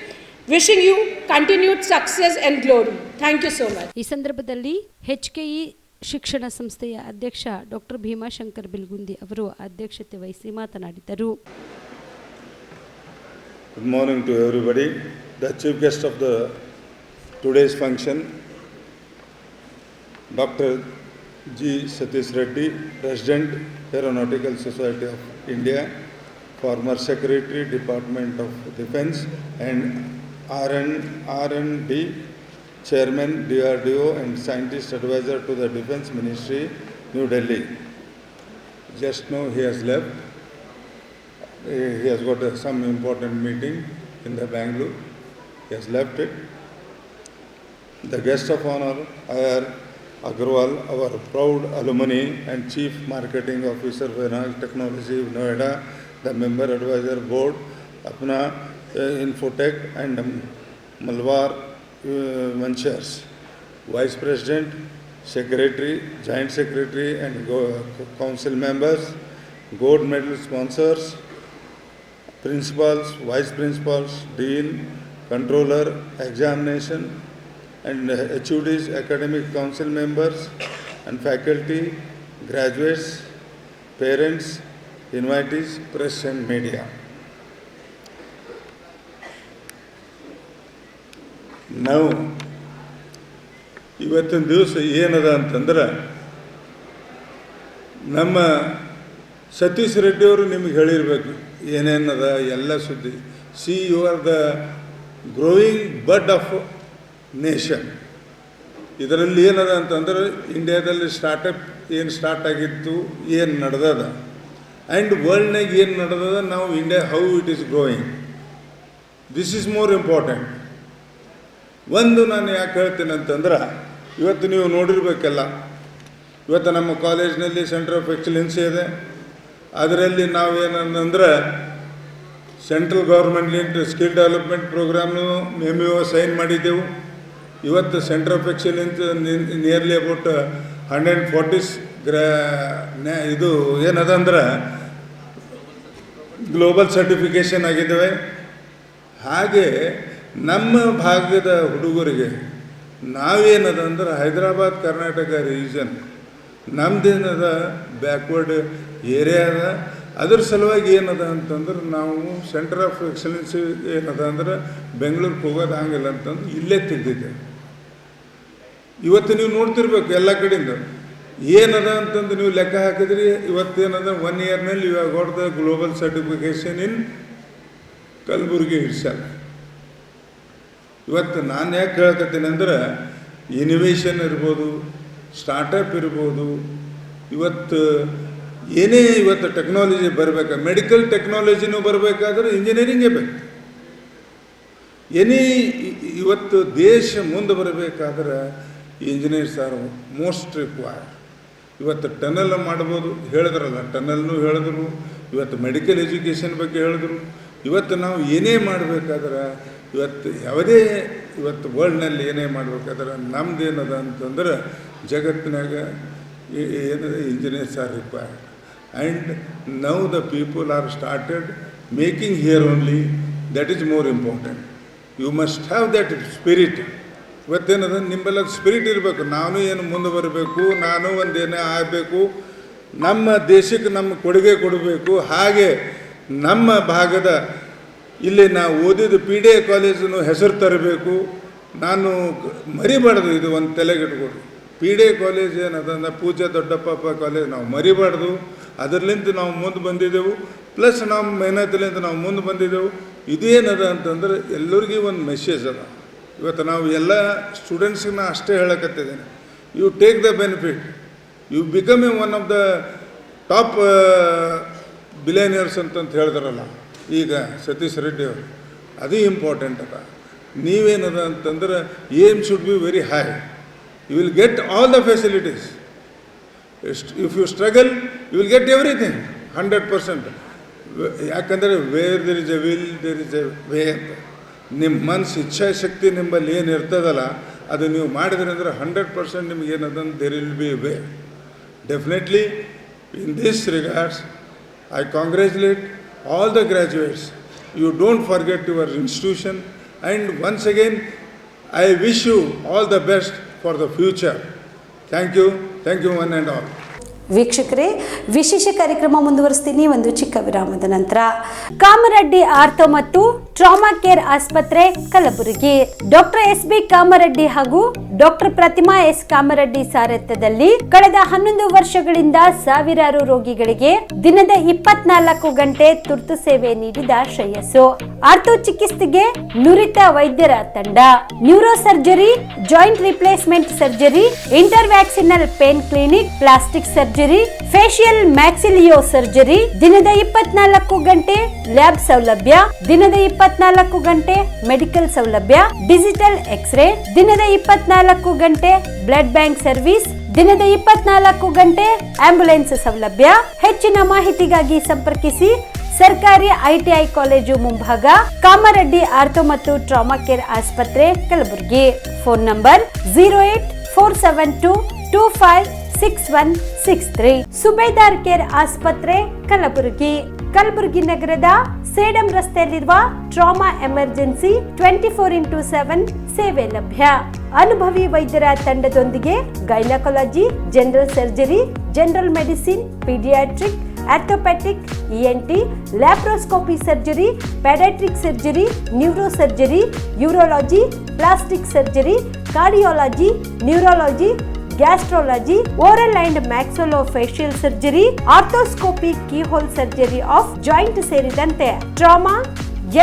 Wishing you continued success and glory. Thank you so much. ಈ ಸಂದರ್ಭದಲ್ಲಿ HKE ಶಿಕ್ಷಣ ಸಂಸ್ಥೆಯ ಅಧ್ಯಕ್ಷ doctor Bhimashankar Bilgundi ಅವರು ಅಧ್ಯಕ್ಷತೆ ವಹಿಸಿ ಮಾತನಾಡಿದರು. Good morning to everybody. The chief guest of the today's function, Dr. G. Satish Reddy, President, Aeronautical Society of India, former Secretary, Department of Defense, and R&D, Chairman, DRDO, and Scientist Advisor to the Defense Ministry, New Delhi. Just now he has left. He has got some important meeting in the Bangalore. He has left it. The guest of honor, I.R. Agarwal, our proud alumni and Chief Marketing Officer, Finance Technology, Noida, the Member Advisor Board, Apna Infotech and Malwar Ventures, Vice President, Secretary, Joint Secretary and Council members, Gold Medal sponsors, Principals, Vice Principals, Dean, Controller, Examination, and HUDs, Academic Council members, and faculty, graduates, parents, invitees, press and media. ನಾವು ಇವತ್ತಿನ ದಿವಸ ಏನದ ಅಂತಂದ್ರೆ, ನಮ್ಮ ಸತೀಶ್ ರೆಡ್ಡಿಯವರು ನಿಮಗೆ ಹೇಳಿರಬೇಕು ಏನೇನದ ಎಲ್ಲ ಸುದ್ದಿ. You are the growing bud of nation. ಇದರಲ್ಲಿ ಏನದ ಅಂತಂದ್ರೆ, ಇಂಡಿಯಾದಲ್ಲಿ ಸ್ಟಾರ್ಟಪ್ ಏನು ಸ್ಟಾರ್ಟ್ ಆಗಿತ್ತು, ಏನು ನಡೆದದ, ಆ್ಯಂಡ್ ವರ್ಲ್ಡ್ನಾಗ ಏನು ನಡೆದದ, ನಾವು India how it is growing, this is more important. ಒಂದು ನಾನು ಯಾಕೆ ಹೇಳ್ತೀನಿ ಅಂತಂದ್ರೆ, ಇವತ್ತು ನೀವು ನೋಡಿರ್ಬೇಕಲ್ಲ, ಇವತ್ತು ನಮ್ಮ ಕಾಲೇಜ್ನಲ್ಲಿ ಸೆಂಟರ್ ಆಫ್ ಎಕ್ಸಲೆನ್ಸ್ ಇದೆ. ಅದರಲ್ಲಿ ನಾವೇನಂದ್ರೆ ಸೆಂಟ್ರಲ್ ಗೌರ್ಮೆಂಟ್ಲಿಂದ ಸ್ಕಿಲ್ ಡೆವಲಪ್ಮೆಂಟ್ ಪ್ರೋಗ್ರಾಮ್ನು MEO ಸೈನ್ ಮಾಡಿದ್ದೆವು. ಇವತ್ತು centre of excellence nearly about 140 ಇದು ಏನದ ಅಂದ್ರೆ ಗ್ಲೋಬಲ್ ಸರ್ಟಿಫಿಕೇಷನ್ ಆಗಿದ್ದಾವೆ. ಹಾಗೆ ನಮ್ಮ ಭಾಗದ ಹುಡುಗರಿಗೆ ನಾವೇನದ ಅಂದ್ರೆ ಹೈದರಾಬಾದ್ ಕರ್ನಾಟಕ ರೀಜನ್ ನಮ್ಮದೇನದ ಬ್ಯಾಕ್ವರ್ಡ್ ಏರಿಯಾ ಅದ. ಅದ್ರ ಸಲುವಾಗಿ ಏನದ ಅಂತಂದ್ರೆ ನಾವು ಸೆಂಟರ್ ಆಫ್ ಎಕ್ಸಲೆನ್ಸ್ ಏನದ ಅಂದ್ರೆ ಬೆಂಗಳೂರಿಗೆ ಹೋಗೋದು ಹಂಗಿಲ್ಲ ಅಂತಂದು ಇಲ್ಲೇ ತೆಗೆದಿದ್ದೆ. ಇವತ್ತು ನೀವು ನೋಡ್ತಿರ್ಬೇಕು ಎಲ್ಲ ಕಡೆಯಿಂದ ಏನದ ಅಂತಂದು ನೀವು ಲೆಕ್ಕ ಹಾಕಿದ್ರಿ. ಇವತ್ತೇನದ 1 ಇಯರ್ನಲ್ಲಿ you have got the global certification in Kalaburgi itself. ಇವತ್ತು ನಾನು ಯಾಕೆ ಹೇಳಕತ್ತೀನಿ ಅಂದ್ರೆ, ಇನೋವೇಷನ್ ಇರ್ಬೋದು, ಸ್ಟಾರ್ಟಪ್ ಇರ್ಬೋದು, ಇವತ್ತು ಏನೇ ಇವತ್ತು ಟೆಕ್ನಾಲಜಿ ಬರಬೇಕು, ಮೆಡಿಕಲ್ ಟೆಕ್ನಾಲಜಿನೂ ಬರಬೇಕಾದ್ರೆ ಇಂಜಿನಿಯರಿಂಗೇ ಬೇಕು. ಏನೇ ಇವತ್ತು ದೇಶ ಮುಂದೆ ಬರಬೇಕಾದ್ರೆ ಇಂಜಿನಿಯರ್ಸ್ ಆರ್ ಮೋಸ್ಟ್ ರಿಕ್ವೈರ್ಡ್. ಇವತ್ತು ಟನಲ್ ಮಾಡ್ಬೋದು ಹೇಳಿದ್ರಲ್ಲ, ಟನಲ್ನೂ ಹೇಳಿದ್ರು. ಇವತ್ತು ಮೆಡಿಕಲ್ ಎಜುಕೇಷನ್ ಬಗ್ಗೆ ಹೇಳಿದ್ರು. ಇವತ್ತು ನಾವು ಏನೇ ಮಾಡಬೇಕಾದ್ರೆ, ಇವತ್ತು ಯಾವುದೇ ಇವತ್ತು ವರ್ಲ್ಡ್ನಲ್ಲಿ ಏನೇ ಮಾಡಬೇಕಾದ್ರೆ ನಮ್ಮದೇನದ ಅಂತಂದ್ರೆ ಜಗತ್ತಿನಾಗ ಏನದ engineers are required. And now the people are started making here only. That is more important. You must have that spirit. ಇವತ್ತೇನದ ನಿಂಬೆಲ್ಲ ಸ್ಪಿರಿಟ್ ಇರಬೇಕು. ನಾನು ಏನು ಮುಂದೆ ಬರಬೇಕು, ನಾನು ಒಂದೇನೇ ಆಗಬೇಕು, ನಮ್ಮ ದೇಶಕ್ಕೆ ನಮ್ಮ ಕೊಡುಗೆ ಕೊಡಬೇಕು. ಹಾಗೆ ನಮ್ಮ ಭಾಗದ ಇಲ್ಲಿ ನಾವು ಓದಿದ PDA ಕಾಲೇಜನ್ನು ಹೆಸರು ತರಬೇಕು. ನಾನು ಮರಿಬಾರ್ದು, ಇದು ಒಂದು ತಲೆಗಿಟ್ಕೊಡಿ. PDA ಕಾಲೇಜ್ ಏನದ ಪೂಜ್ಯ ದೊಡ್ಡಪ್ಪ ಕಾಲೇಜ್ ನಾವು ಮರಿಬಾರ್ದು. ಅದರಲ್ಲಿಂದ ನಾವು ಮುಂದೆ ಬಂದಿದ್ದೆವು, ಪ್ಲಸ್ ನಮ್ಮ ಮೆಹನತ್ಲಿಂದ ನಾವು ಮುಂದೆ ಬಂದಿದ್ದೆವು. ಇದೇನದ ಅಂತಂದ್ರೆ ಎಲ್ಲರಿಗೂ ಒಂದು ಮೆಸೇಜ್ ಅದ. ಇವತ್ತು ನಾವು ಎಲ್ಲ ಸ್ಟೂಡೆಂಟ್ಸ್ಗೆ ಅಷ್ಟೇ ಹೇಳಕತ್ತಿದ್ದೇನೆ, you take the benefit, you become one of the top billionaires ಅಂತಂತ ಹೇಳಿದ್ರಲ್ಲ ಈಗ ಸತೀಶ್ ರೆಡ್ಡಿ ಅವರು, ಅದು ಇಂಪಾರ್ಟೆಂಟ್ ಅದ. ನೀವೇನದ ಅಂತಂದ್ರೆ aim should be very high, you will get all the facilities. If you struggle you will get everything 100%. ಯಾಕಂದರೆ where there is a will there is a way ಅಂತ. ನಿಮ್ಮ ಮನಸ್ಸು ಇಚ್ಛಾಶಕ್ತಿ ನಿಮ್ಮಲ್ಲಿ ಏನು ಇರ್ತದಲ್ಲ ಅದು ನೀವು ಮಾಡಿದ್ರಿ ಅಂದರೆ 100% ನಿಮ್ಗೆ ಏನದಂತ there will be a way. Definitely in this regards I congratulate all the graduates. You don't forget your institution, and once again I wish you all the best for the future. Thank you one and all. ವೀಕ್ಷಕರೇ, ವಿಶೇಷ ಕಾರ್ಯಕ್ರಮ ಮುಂದುವರಿಸ್ತೀನಿ ಒಂದು ಚಿಕ್ಕ ವಿರಾಮದ ನಂತರ. Kamareddy ortho ಮತ್ತು trauma care ಆಸ್ಪತ್ರೆ Kalaburagi. Doctor SB Kamareddy ಹಾಗೂ ಡಾಕ್ಟರ್ ಪ್ರತಿಮಾ S ಕಾಮರೆಡ್ಡಿ ಸಾರಥ್ಯದಲ್ಲಿ ಕಳೆದ 11 ವರ್ಷಗಳಿಂದ ಸಾವಿರಾರು ರೋಗಿಗಳಿಗೆ ದಿನದ 24 ಗಂಟೆ ತುರ್ತು ಸೇವೆ ನೀಡಿದ ಶ್ರೇಯಸ್ಸು. ಆರ್ಥೋ ಚಿಕಿತ್ಸೆಗೆ ನುರಿತ ವೈದ್ಯರ ತಂಡ, neuro surgery, joint replacement surgery, interventional pain clinic, plastic surgery, facial maxillo surgery, ದಿನದ 24 ಗಂಟೆ ಲ್ಯಾಬ್ ಸೌಲಭ್ಯ, ದಿನದ 24 ಗಂಟೆ ಮೆಡಿಕಲ್ ಸೌಲಭ್ಯ, ಡಿಜಿಟಲ್ ಎಕ್ಸ್ರೇ, ದಿನದ 24 ಗಂಟೆ ಬ್ಲಡ್ ಬ್ಯಾಂಕ್ ಸರ್ವಿಸ್, ದಿನದ 24 ಗಂಟೆ ಆಂಬ್ಯುಲೆನ್ಸ್ ಸೌಲಭ್ಯ. ಹೆಚ್ಚಿನ ಮಾಹಿತಿಗಾಗಿ ಸಂಪರ್ಕಿಸಿ ಸರ್ಕಾರಿ ITI ಕಾಲೇಜು ಮುಂಭಾಗ, ಕಾಮರೆಡ್ಡಿ ಆರ್ಥೋ ಮತ್ತು ಟ್ರಾಮಾ ಕೇರ್ ಆಸ್ಪತ್ರೆ Kalaburagi. Phone number 08472256163. Subedar care ಆಸ್ಪತ್ರೆ ಕಲಬುರಗಿ. ಕಲಬುರಗಿ ನಗರದ ಸೇಡಂ ರಸ್ತೆಯಲ್ಲಿರುವ ಟ್ರಾಮಾ ಎಮರ್ಜೆನ್ಸಿ 24x7 ಸೇವೆ ಲಭ್ಯ. ಅನುಭವಿ ವೈದ್ಯರ ತಂಡದೊಂದಿಗೆ gynaecology, general surgery, general medicine, paediatric, orthopaedic, ENT, laparoscopy surgery, paediatric surgery, neuro surgery, urology, plastic surgery, cardiology, neurology, gastrology, oral and maxillofacial surgery, arthroscopy, keyhole surgery of joint ಸೇರಿದಂತೆ trauma,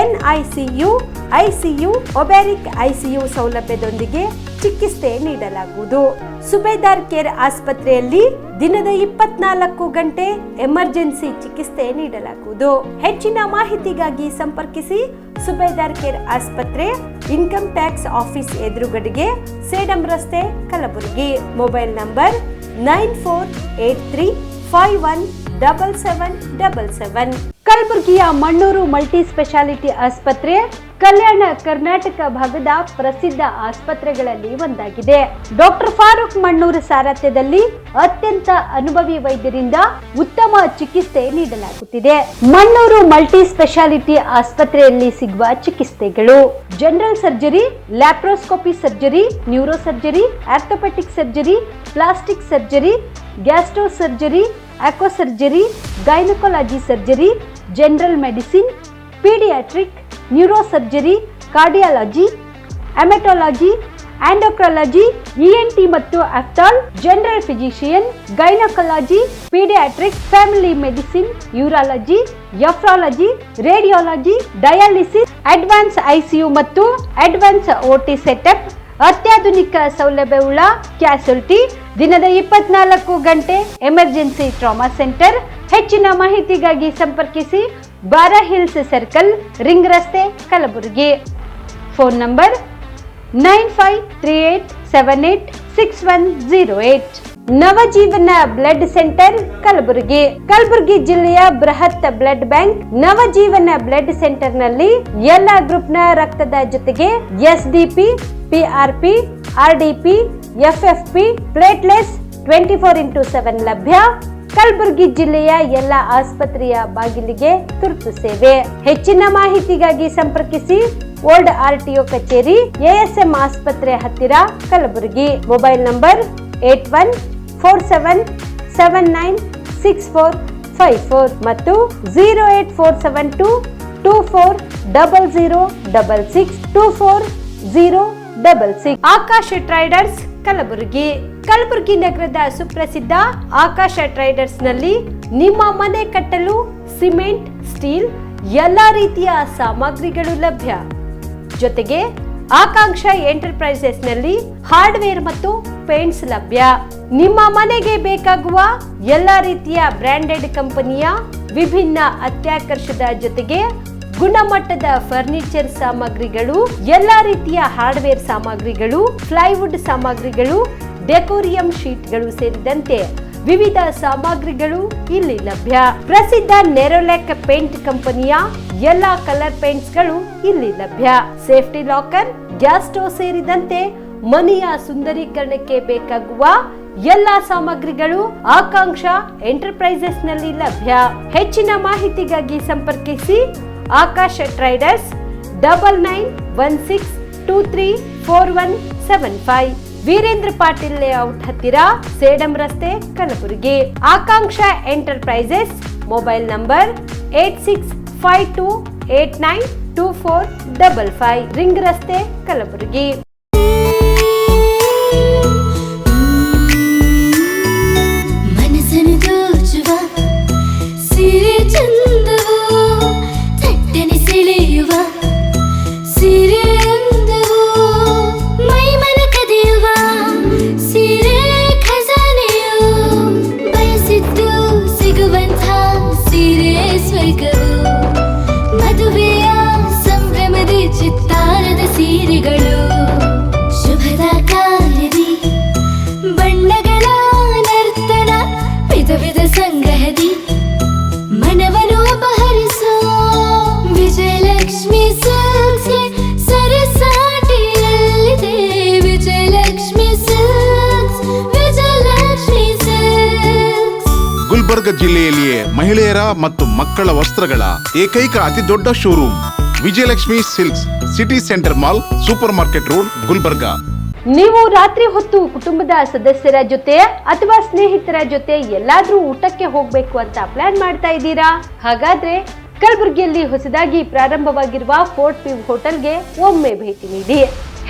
NICU, ICU, ಒಬ್ಯಾರಿಕ್ ICU ಸೌಲಭ್ಯದೊಂದಿಗೆ ಚಿಕಿತ್ಸೆ ನೀಡಲಾಗುವುದು. ಸುಬೇದಾರ್ care ಆಸ್ಪತ್ರೆಯಲ್ಲಿ ದಿನದ 24 ಗಂಟೆ emergency ಚಿಕಿತ್ಸೆ ನೀಡಲಾಗುವುದು. ಹೆಚ್ಚಿನ ಮಾಹಿತಿಗಾಗಿ ಸಂಪರ್ಕಿಸಿ ಸುಬೇದಾರ್ ಕೇರ್ ಆಸ್ಪತ್ರೆ, ಇನ್ಕಮ್ ಟ್ಯಾಕ್ಸ್ ಆಫೀಸ್ ಎದುರುಗಡೆಗೆ, ಸೇಡಂ ರಸ್ತೆ, ಕಲಬುರಗಿ. Mobile number 9483517777. ಕಲಬುರಗಿಯ ಮಣ್ಣೂರು ಮಲ್ಟಿ ಸ್ಪೆಷಾಲಿಟಿ ಆಸ್ಪತ್ರೆ ಕಲ್ಯಾಣ ಕರ್ನಾಟಕ ಭಾಗದ ಪ್ರಸಿದ್ಧ ಆಸ್ಪತ್ರೆಗಳಲ್ಲಿ ಒಂದಾಗಿದೆ. ಡಾಕ್ಟರ್ ಫಾರೂಕ್ ಮಣ್ಣೂರು ಸಾರಥ್ಯದಲ್ಲಿ ಅತ್ಯಂತ ಅನುಭವಿ ವೈದ್ಯರಿಂದ ಉತ್ತಮ ಚಿಕಿತ್ಸೆ ನೀಡಲಾಗುತ್ತಿದೆ. ಮಣ್ಣೂರು ಮಲ್ಟಿ ಸ್ಪೆಷಾಲಿಟಿ ಆಸ್ಪತ್ರೆಯಲ್ಲಿ ಸಿಗುವ ಚಿಕಿತ್ಸೆಗಳು: general surgery, laparoscopy surgery, neuro surgery, orthopaedic surgery, plastic surgery, gastro surgery, ಆಕ್ವಾ surgery, gynaecology surgery, general medicine, paediatric, neuro surgery, cardiology, haematology, endocrinology, ENT ಮತ್ತು ophthal, general physician, gynaecology, paediatric, family medicine, urology, nephrology, radiology, dialysis, advance ICU ಮತ್ತು advance OT setup, ಅತ್ಯಾಧುನಿಕ ಸೌಲಭ್ಯವುಳ್ಳ ಕ್ಯಾಸುಲಿಟಿ, ದಿನದ 24 ಗಂಟೆ emergency trauma centre. ಹೆಚ್ಚಿನ ಮಾಹಿತಿಗಾಗಿ ಸಂಪರ್ಕಿಸಿ ಬಾರಾ hills circle, ring ರಸ್ತೆ, Kalaburagi. Phone number 9538786108. Navajeevan blood centre Kalaburagi. Kalaburagi ಜಿಲ್ಲೆಯ ಬೃಹತ್ blood bank Navajeevan blood centre ನಲ್ಲಿ ಎಲ್ಲಾ ಗ್ರೂಪ್ನ ರಕ್ತದ ಜೊತೆಗೆ SDP, PRP, RDP, FFP, platelets 24x7 ಲಭ್ಯ. ಕಲಬುರಗಿ ಜಿಲ್ಲೆಯ ಎಲ್ಲ ಆಸ್ಪತ್ರೆಯ ಬಾಗಿಲಿಗೆ ತುರ್ತು ಸೇವೆ. ಹೆಚ್ಚಿನ ಮಾಹಿತಿಗಾಗಿ ಸಂಪರ್ಕಿಸಿ ಓಲ್ಡ್ RTO ಕಚೇರಿ, ASM ಆಸ್ಪತ್ರೆ ಹತ್ತಿರ, ಕಲಬುರಗಿ. ಮೊಬೈಲ್ ನಂಬರ್ 81477964 54 ಮತ್ತು 08472240066 ಆಕಾಶ ಟ್ರೇಡರ್ಸ್ ಕಲಬುರಗಿ. ಕಲಬುರಗಿ ನಗರದ ಸುಪ್ರಸಿದ್ಧ ಆಕಾಶ ಟ್ರೇಡರ್ಸ್ ನಲ್ಲಿ ನಿಮ್ಮ ಮನೆ ಕಟ್ಟಲು ಸಿಮೆಂಟ್, ಸ್ಟೀಲ್ ಎಲ್ಲಾ ರೀತಿಯ ಸಾಮಗ್ರಿಗಳು ಲಭ್ಯ. ಜೊತೆಗೆ ಆಕಾಂಕ್ಷ ಎಂಟರ್ಪ್ರೈಸಸ್ ನಲ್ಲಿ ಹಾರ್ಡ್ವೇರ್ ಮತ್ತು ಪೇಂಟ್ಸ್ ಲಭ್ಯ. ನಿಮ್ಮ ಮನೆಗೆ ಬೇಕಾಗುವ ಎಲ್ಲಾ ರೀತಿಯ ಬ್ರಾಂಡೆಡ್ ಕಂಪನಿಯ ವಿಭಿನ್ನ ಅತ್ಯಾಕರ್ಷದ ಜೊತೆಗೆ ಗುಣಮಟ್ಟದ ಫರ್ನಿಚರ್ ಸಾಮಗ್ರಿಗಳು, ಎಲ್ಲಾ ರೀತಿಯ ಹಾರ್ಡ್ವೇರ್ ಸಾಮಗ್ರಿಗಳು, ಪ್ಲೈವುಡ್ ಸಾಮಗ್ರಿಗಳು, ಡೆಕೋರಿಯಂ ಶೀಟ್ಗಳು ಸೇರಿದಂತೆ ವಿವಿಧ ಸಾಮಗ್ರಿಗಳು ಇಲ್ಲಿ ಲಭ್ಯ. ಪ್ರಸಿದ್ಧ ನೆರೋಲೆಕ್ ಪೇಂಟ್ ಕಂಪನಿಯ ಎಲ್ಲಾ ಕಲರ್ ಪೇಂಟ್ಸ್ಗಳು ಇಲ್ಲಿ ಲಭ್ಯ. ಸೇಫ್ಟಿ ಲಾಕರ್, ಗ್ಯಾಸ್ ಸ್ಟೋವ್ ಸೇರಿದಂತೆ ಮನೆಯ ಸುಂದರೀಕರಣಕ್ಕೆ ಬೇಕಾಗುವ ಎಲ್ಲಾ ಸಾಮಗ್ರಿಗಳು ಆಕಾಂಕ್ಷ ಎಂಟರ್ಪ್ರೈಸಸ್ ನಲ್ಲಿ ಲಭ್ಯ. ಹೆಚ್ಚಿನ ಮಾಹಿತಿಗಾಗಿ ಸಂಪರ್ಕಿಸಿ ಆಕಾಶ ಟ್ರೇಡರ್ಸ್ 9916234175, ವೀರೇಂದ್ರ ಪಾಟೀಲ್ ಲೇಔಟ್ ಹತ್ತಿರ, ಸೇಡಂ ರಸ್ತೆ, ಕಲಬುರಗಿ. ಆಕಾಂಕ್ಷ ಎಂಟರ್ಪ್ರೈಸಸ್ ಮೊಬೈಲ್ ನಂಬರ್ 8652892455, ರಿಂಗ್ ರಸ್ತೆ, ಕಲಬುರಗಿ. ಮದುವೆಯ ಸಂಭ್ರಮದ ಚಿತ್ತಾರದ ಸೀರೆಗಳು, ಶುಭದ ಕಾರ್ಯದಿ ಬಣ್ಣಗಳ ನರ್ತನ, ವಿಧ ವಿಧ ಸಂಗ್ರಹದಿ ಮನವನ್ನು ಅಪಹರಿಸೋ ವಿಜಯಲಕ್ಷ್ಮಿ ಸಿಲ್ಕ್ಸ್ ಸರಸಾಟಿಯಲ್ಲಿದೆ. Vijayalakshmi silks, Vijayalakshmi silks. ಗುಲ್ಬರ್ಗ ಜಿಲ್ಲೆಯಲ್ಲಿಯೇ ಮಹಿಳೆಯರ ಮತ್ತು ಮಕ್ಕಳ ವಸ್ತ್ರಗಳ ಏಕೈಕ ಅತಿ ದೊಡ್ಡ showroom Vijayalakshmi silks, city centre mall, super market road, Gulbarga. ನೀವು ರಾತ್ರಿ ಹೊತ್ತು ಕುಟುಂಬದ ಸದಸ್ಯರ ಜೊತೆ ಅಥವಾ ಸ್ನೇಹಿತರ ಜೊತೆ ಎಲ್ಲಾದ್ರೂ ಊಟಕ್ಕೆ ಹೋಗ್ಬೇಕು ಅಂತ ಪ್ಲಾನ್ ಮಾಡ್ತಾ ಇದ್ದೀರಾ? ಹಾಗಾದ್ರೆ ಕಲಬುರಗಿಯಲ್ಲಿ ಹೊಸದಾಗಿ ಪ್ರಾರಂಭವಾಗಿರುವ ಫೋರ್ಟ್ ವ್ಯೂ ಹೋಟೆಲ್ಗೆ ಒಮ್ಮೆ ಭೇಟಿ ನೀಡಿ.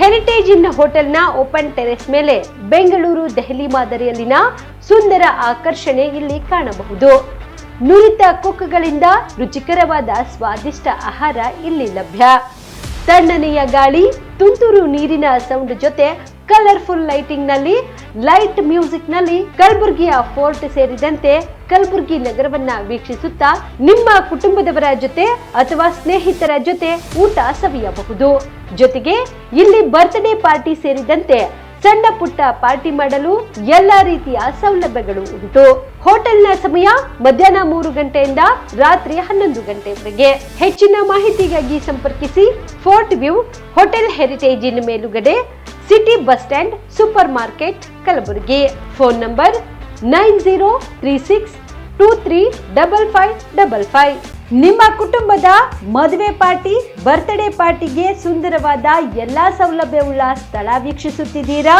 ಹೆರಿಟೇಜ್ ಇನ್ ಹೋಟೆಲ್ನ ಓಪನ್ ಟೆರೆಸ್ ಮೇಲೆ ಬೆಂಗಳೂರು, ದೆಹಲಿ ಮಾದರಿಯಲ್ಲಿನ ಸುಂದರ ಆಕರ್ಷಣೆ ಇಲ್ಲಿ ಕಾಣಬಹುದು. ನುರಿತ ಕುಕ್ಗಳಿಂದ ರುಚಿಕರವಾದ ಸ್ವಾದಿಷ್ಟ ಆಹಾರ ಇಲ್ಲಿ ಲಭ್ಯ. ತಣ್ಣನೆಯ ಗಾಳಿ, ತುಂತುರು ನೀರಿನ ಸೌಂಡ್ ಜೊತೆ ಕಲರ್ಫುಲ್ ಲೈಟಿಂಗ್ ನಲ್ಲಿ, ಲೈಟ್ ಮ್ಯೂಸಿಕ್ ನಲ್ಲಿ ಕಲಬುರಗಿಯ ಫೋರ್ಟ್ ಸೇರಿದಂತೆ ಕಲಬುರಗಿ ನಗರವನ್ನ ವೀಕ್ಷಿಸುತ್ತಾ ನಿಮ್ಮ ಕುಟುಂಬದವರ ಜೊತೆ ಅಥವಾ ಸ್ನೇಹಿತರ ಜೊತೆ ಊಟ ಸವಿಯಬಹುದು. ಜೊತೆಗೆ ಇಲ್ಲಿ ಬರ್ತ್ಡೇ ಪಾರ್ಟಿ ಸೇರಿದಂತೆ ಸಣ್ಣ ಪುಟ್ಟ ಪಾರ್ಟಿ ಮಾಡಲು ಎಲ್ಲಾ ರೀತಿಯ ಸೌಲಭ್ಯಗಳು ಉಂಟು. ಹೋಟೆಲ್ನ ಸಮಯ ಮಧ್ಯಾಹ್ನ 3 ಗಂಟೆಯಿಂದ ರಾತ್ರಿ 11 ಗಂಟೆವರೆಗೆ. ಹೆಚ್ಚಿನ ಮಾಹಿತಿಗಾಗಿ ಸಂಪರ್ಕಿಸಿ ಫೋರ್ಟ್ ವ್ಯೂ ಹೋಟೆಲ್, ಹೆರಿಟೇಜ್ ಇನ್ ಮೇಲುಗಡೆ, city bus stand, super market, Kalaburagi. Phone number 9036235555. ನಿಮ್ಮ ಕುಟುಂಬದ ಮದುವೆ ಪಾರ್ಟಿ, ಬರ್ತ್ಡೇ ಪಾರ್ಟಿಗೆ ಸುಂದರವಾದ ಎಲ್ಲಾ ಸೌಲಭ್ಯವುಳ್ಳ ಸ್ಥಳ ವೀಕ್ಷಿಸುತ್ತಿದ್ದೀರಾ?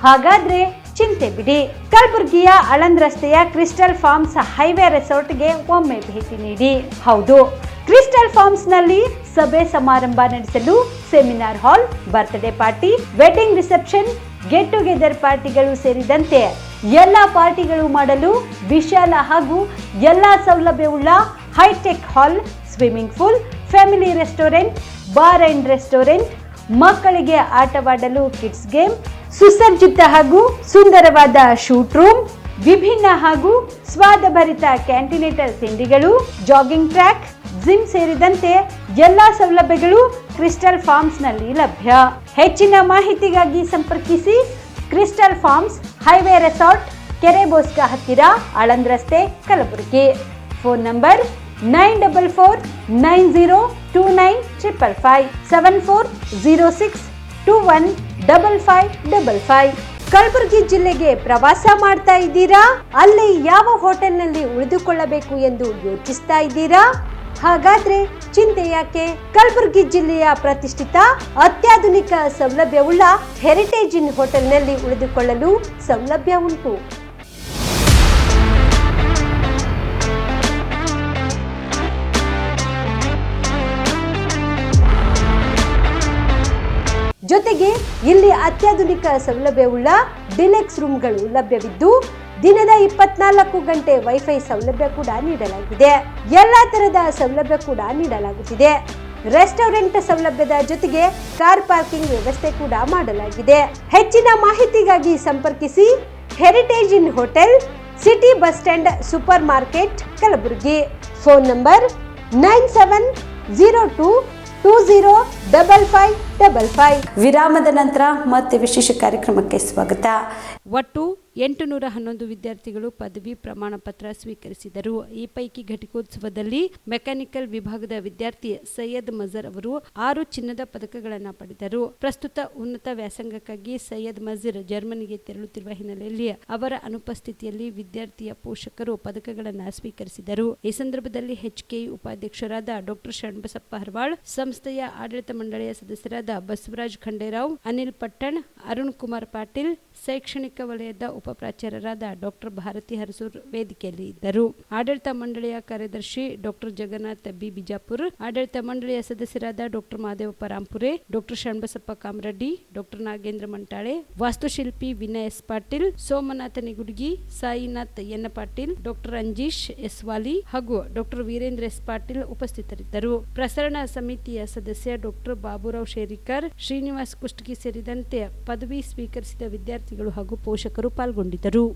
ಹಾಗಾದ್ರೆ ಚಿಂತೆ ಬಿಡಿ. ಕಲಬುರಗಿಯ ಆಳಂದ್ ರಸ್ತೆಯ ಕ್ರಿಸ್ಟಲ್ ಫಾರ್ಮ್ಸ್ ಹೈವೇ ರೆಸಾರ್ಟ್ಗೆ ಒಮ್ಮೆ ಭೇಟಿ ನೀಡಿ. ಹೌದು, ಕ್ರಿಸ್ಟಲ್ ಫಾರ್ಮ್ಸ್ ನಲ್ಲಿ ಸಭೆ ಸಮಾರಂಭ ನಡೆಸಲು seminar hall, birthday party, wedding reception, get together ಪಾರ್ಟಿಗಳು ಸೇರಿದಂತೆ ಎಲ್ಲ ಪಾರ್ಟಿಗಳು ಮಾಡಲು ವಿಶಾಲ ಹಾಗೂ ಎಲ್ಲಾ ಸೌಲಭ್ಯವುಳ್ಳ hitech hall, swimming pool, family restaurant, bar and restaurant, ಮಕ್ಕಳಿಗೆ ಆಟವಾಡಲು ಕಿಡ್ಸ್ ಗೇಮ್, ಸುಸಜ್ಜಿತ ಹಾಗೂ ಸುಂದರವಾದ ಶೂಟ್ ರೂಮ್, ವಿಭಿನ್ನ ಹಾಗೂ ಸ್ವಾದಭರಿತ ಕ್ಯಾಂಟಿನೇಟರ್ ತಿಂಡಿಗಳು, ಜಾಗಿಂಗ್ ಟ್ರ್ಯಾಕ್, ಜಿಮ್ ಸೇರಿದಂತೆ ಎಲ್ಲಾ ಸೌಲಭ್ಯಗಳು ಕ್ರಿಸ್ಟಲ್ ಫಾರ್ಮ್ಸ್ ನಲ್ಲಿ ಲಭ್ಯ. ಹೆಚ್ಚಿನ ಮಾಹಿತಿಗಾಗಿ ಸಂಪರ್ಕಿಸಿ ಕ್ರಿಸ್ಟಲ್ ಫಾರ್ಮ್ಸ್ ಹೈವೇ ರೆಸಾರ್ಟ್, ಕೆರೆ ಬೋಸ್ಕ ಹತ್ತಿರ, ಆಳಂದ್ ರಸ್ತೆ, ಕಲಬುರಗಿ. Phone number 9490295555 7406215555. ಕಲಬುರಗಿ ಜಿಲ್ಲೆಗೆ ಪ್ರವಾಸ ಮಾಡ್ತಾ ಇದ್ದೀರಾ? ಅಲ್ಲಿ ಯಾವ ಹೋಟೆಲ್ನಲ್ಲಿ ಉಳಿದುಕೊಳ್ಳಬೇಕು ಎಂದು ಯೋಚಿಸ್ತಾ ಇದ್ದೀರಾ? ಹಾಗಾದ್ರೆ ಚಿಂತೆ ಯಾಕೆ? ಕಲಬುರಗಿ ಜಿಲ್ಲೆಯ ಪ್ರತಿಷ್ಠಿತ ಅತ್ಯಾಧುನಿಕ ಸೌಲಭ್ಯವುಳ್ಳ ಹೆರಿಟೇಜ್ ಇನ್ ಹೋಟೆಲ್ನಲ್ಲಿ ಉಳಿದುಕೊಳ್ಳಲು ಸೌಲಭ್ಯ ಉಂಟು. ಜೊತೆಗೆ ಇಲ್ಲಿ ಅತ್ಯಾಧುನಿಕ ಸೌಲಭ್ಯವುಳ್ಳ ಡಿಲೆಕ್ಸ್ ರೂಮ್ಗಳು ಲಭ್ಯವಿದ್ದು ದಿನದ 24 ಗಂಟೆ ವೈಫೈ ಸೌಲಭ್ಯ ಕೂಡ ನೀಡಲಾಗಿದೆ. ಎಲ್ಲಾ ತರಹದ ಸೌಲಭ್ಯ ಕೂಡ ನೀಡಲಾಗುತ್ತಿದೆ. ರೆಸ್ಟೋರೆಂಟ್ ಸೌಲಭ್ಯದ ಜೊತೆಗೆ ಕಾರ್ ಪಾರ್ಕಿಂಗ್ ವ್ಯವಸ್ಥೆ ಕೂಡ ಮಾಡಲಾಗಿದೆ. ಹೆಚ್ಚಿನ ಮಾಹಿತಿಗಾಗಿ ಸಂಪರ್ಕಿಸಿ heritage inn hotel, city bus stand, super market, Kalaburagi. Phone number 9702205555. ವಿರಾಮದ ನಂತರ ಮತ್ತೆ ವಿಶೇಷ ಕಾರ್ಯಕ್ರಮಕ್ಕೆ ಸ್ವಾಗತ. ಒಟ್ಟು 811 ವಿದ್ಯಾರ್ಥಿಗಳು ಪದವಿ ಪ್ರಮಾಣ ಪತ್ರ ಸ್ವೀಕರಿಸಿದರು. ಈ ಪೈಕಿ ಘಟಿಕೋತ್ಸವದಲ್ಲಿ ಮೆಕ್ಯಾನಿಕಲ್ ವಿಭಾಗದ ವಿದ್ಯಾರ್ಥಿ ಸೈಯದ್ ಮಜರ್ ಅವರು 6 ಚಿನ್ನದ ಪದಕಗಳನ್ನು ಪಡೆದರು. ಪ್ರಸ್ತುತ ಉನ್ನತ ವ್ಯಾಸಂಗಕ್ಕಾಗಿ ಸೈಯದ್ ಮಜರ್ ಜರ್ಮನಿಗೆ ತೆರಳುತ್ತಿರುವ ಹಿನ್ನೆಲೆಯಲ್ಲಿ ಅವರ ಅನುಪಸ್ಥಿತಿಯಲ್ಲಿ ವಿದ್ಯಾರ್ಥಿಯ ಪೋಷಕರು ಪದಕಗಳನ್ನು ಸ್ವೀಕರಿಸಿದರು. ಈ ಸಂದರ್ಭದಲ್ಲಿ HKI ಉಪಾಧ್ಯಕ್ಷರಾದ ಡಾಕ್ಟರ್ ಶರಣಬಸಪ್ಪ ಹರವಾಳ್, ಸಂಸ್ಥೆಯ ಆಡಳಿತ ಮಂಡಳಿಯ ಸದಸ್ಯರಾದ ಬಸವರಾಜ್ ಖಂಡೇರಾವ್, ಅನಿಲ್ ಪಟ್ಟಣ್, ಅರುಣ್ ಕುಮಾರ್ ಪಾಟೀಲ್, ಶೈಕ್ಷಣಿಕ ವಲಯದ ಉಪಪ್ರಾಚಾರ್ಯರಾದ ಡಾಕ್ಟರ್ ಭಾರತಿ ಹರಸೂರ್ ವೇದಿಕೆಯಲ್ಲಿ ಇದ್ದರು. ಆಡಳಿತ ಮಂಡಳಿಯ ಕಾರ್ಯದರ್ಶಿ ಡಾಕ್ಟರ್ ಜಗನ್ನಾಥ್ ಬಿ ಬಿಜಾಪುರ್, ಆಡಳಿತ ಮಂಡಳಿಯ ಸದಸ್ಯರಾದ doctor Mahadevappa Rampure, doctor Sharanabasappa Kamareddy, doctor Nagendra Mantale, ವಾಸ್ತುಶಿಲ್ಪಿ Vinay S Patil, Somanath Nigudgi, Sainath N Patil, doctor Anjeesh S Vali ಹಾಗೂ ಡಾಕ್ಟರ್ ವೀರೇಂದ್ರ ಎಸ್ ಪಾಟೀಲ್ ಉಪಸ್ಥಿತರಿದ್ದರು. ಪ್ರಸರಣ ಸಮಿತಿಯ ಸದಸ್ಯ ಡಾಕ್ಟರ್ ಬಾಬುರಾವ್ ಶೇರಿಕರ್, ಶ್ರೀನಿವಾಸ್ ಕುಷ್ಟಗಿ ಸೇರಿದಂತೆ ಪದವಿ ಸ್ವೀಕರಿಸಿದ ವಿದ್ಯಾರ್ಥಿಗಳು ಹಾಗೂ ಪೋಷಕರು ಪಾಲ್ಗೊಂಡಿದ್ದರು.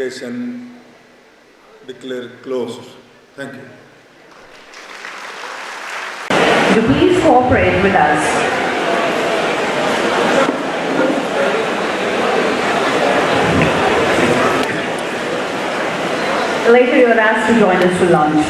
application declare closed. Thank you. Would you please cooperate with us? Later you are asked to join us for lunch.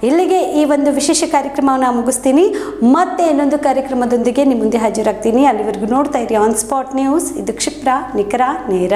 ಇಲ್ಲಿಗೆ ಈ ಒಂದು ವಿಶೇಷ ಕಾರ್ಯಕ್ರಮವನ್ನು ಮುಗಿಸ್ತೀನಿ. ಮತ್ತೆ ಇನ್ನೊಂದು ಕಾರ್ಯಕ್ರಮದೊಂದಿಗೆ ನಿಮ್ಮ ಮುಂದೆ ಹಾಜರಾಗ್ತೀನಿ. ಅಲ್ಲಿವರೆಗೂ ನೋಡ್ತಾ ಇರಿ ಆನ್ ಸ್ಪಾಟ್ ನ್ಯೂಸ್. ಇದು ಕ್ಷಿಪ್ರ, ನಿಖರ, ನೇರ.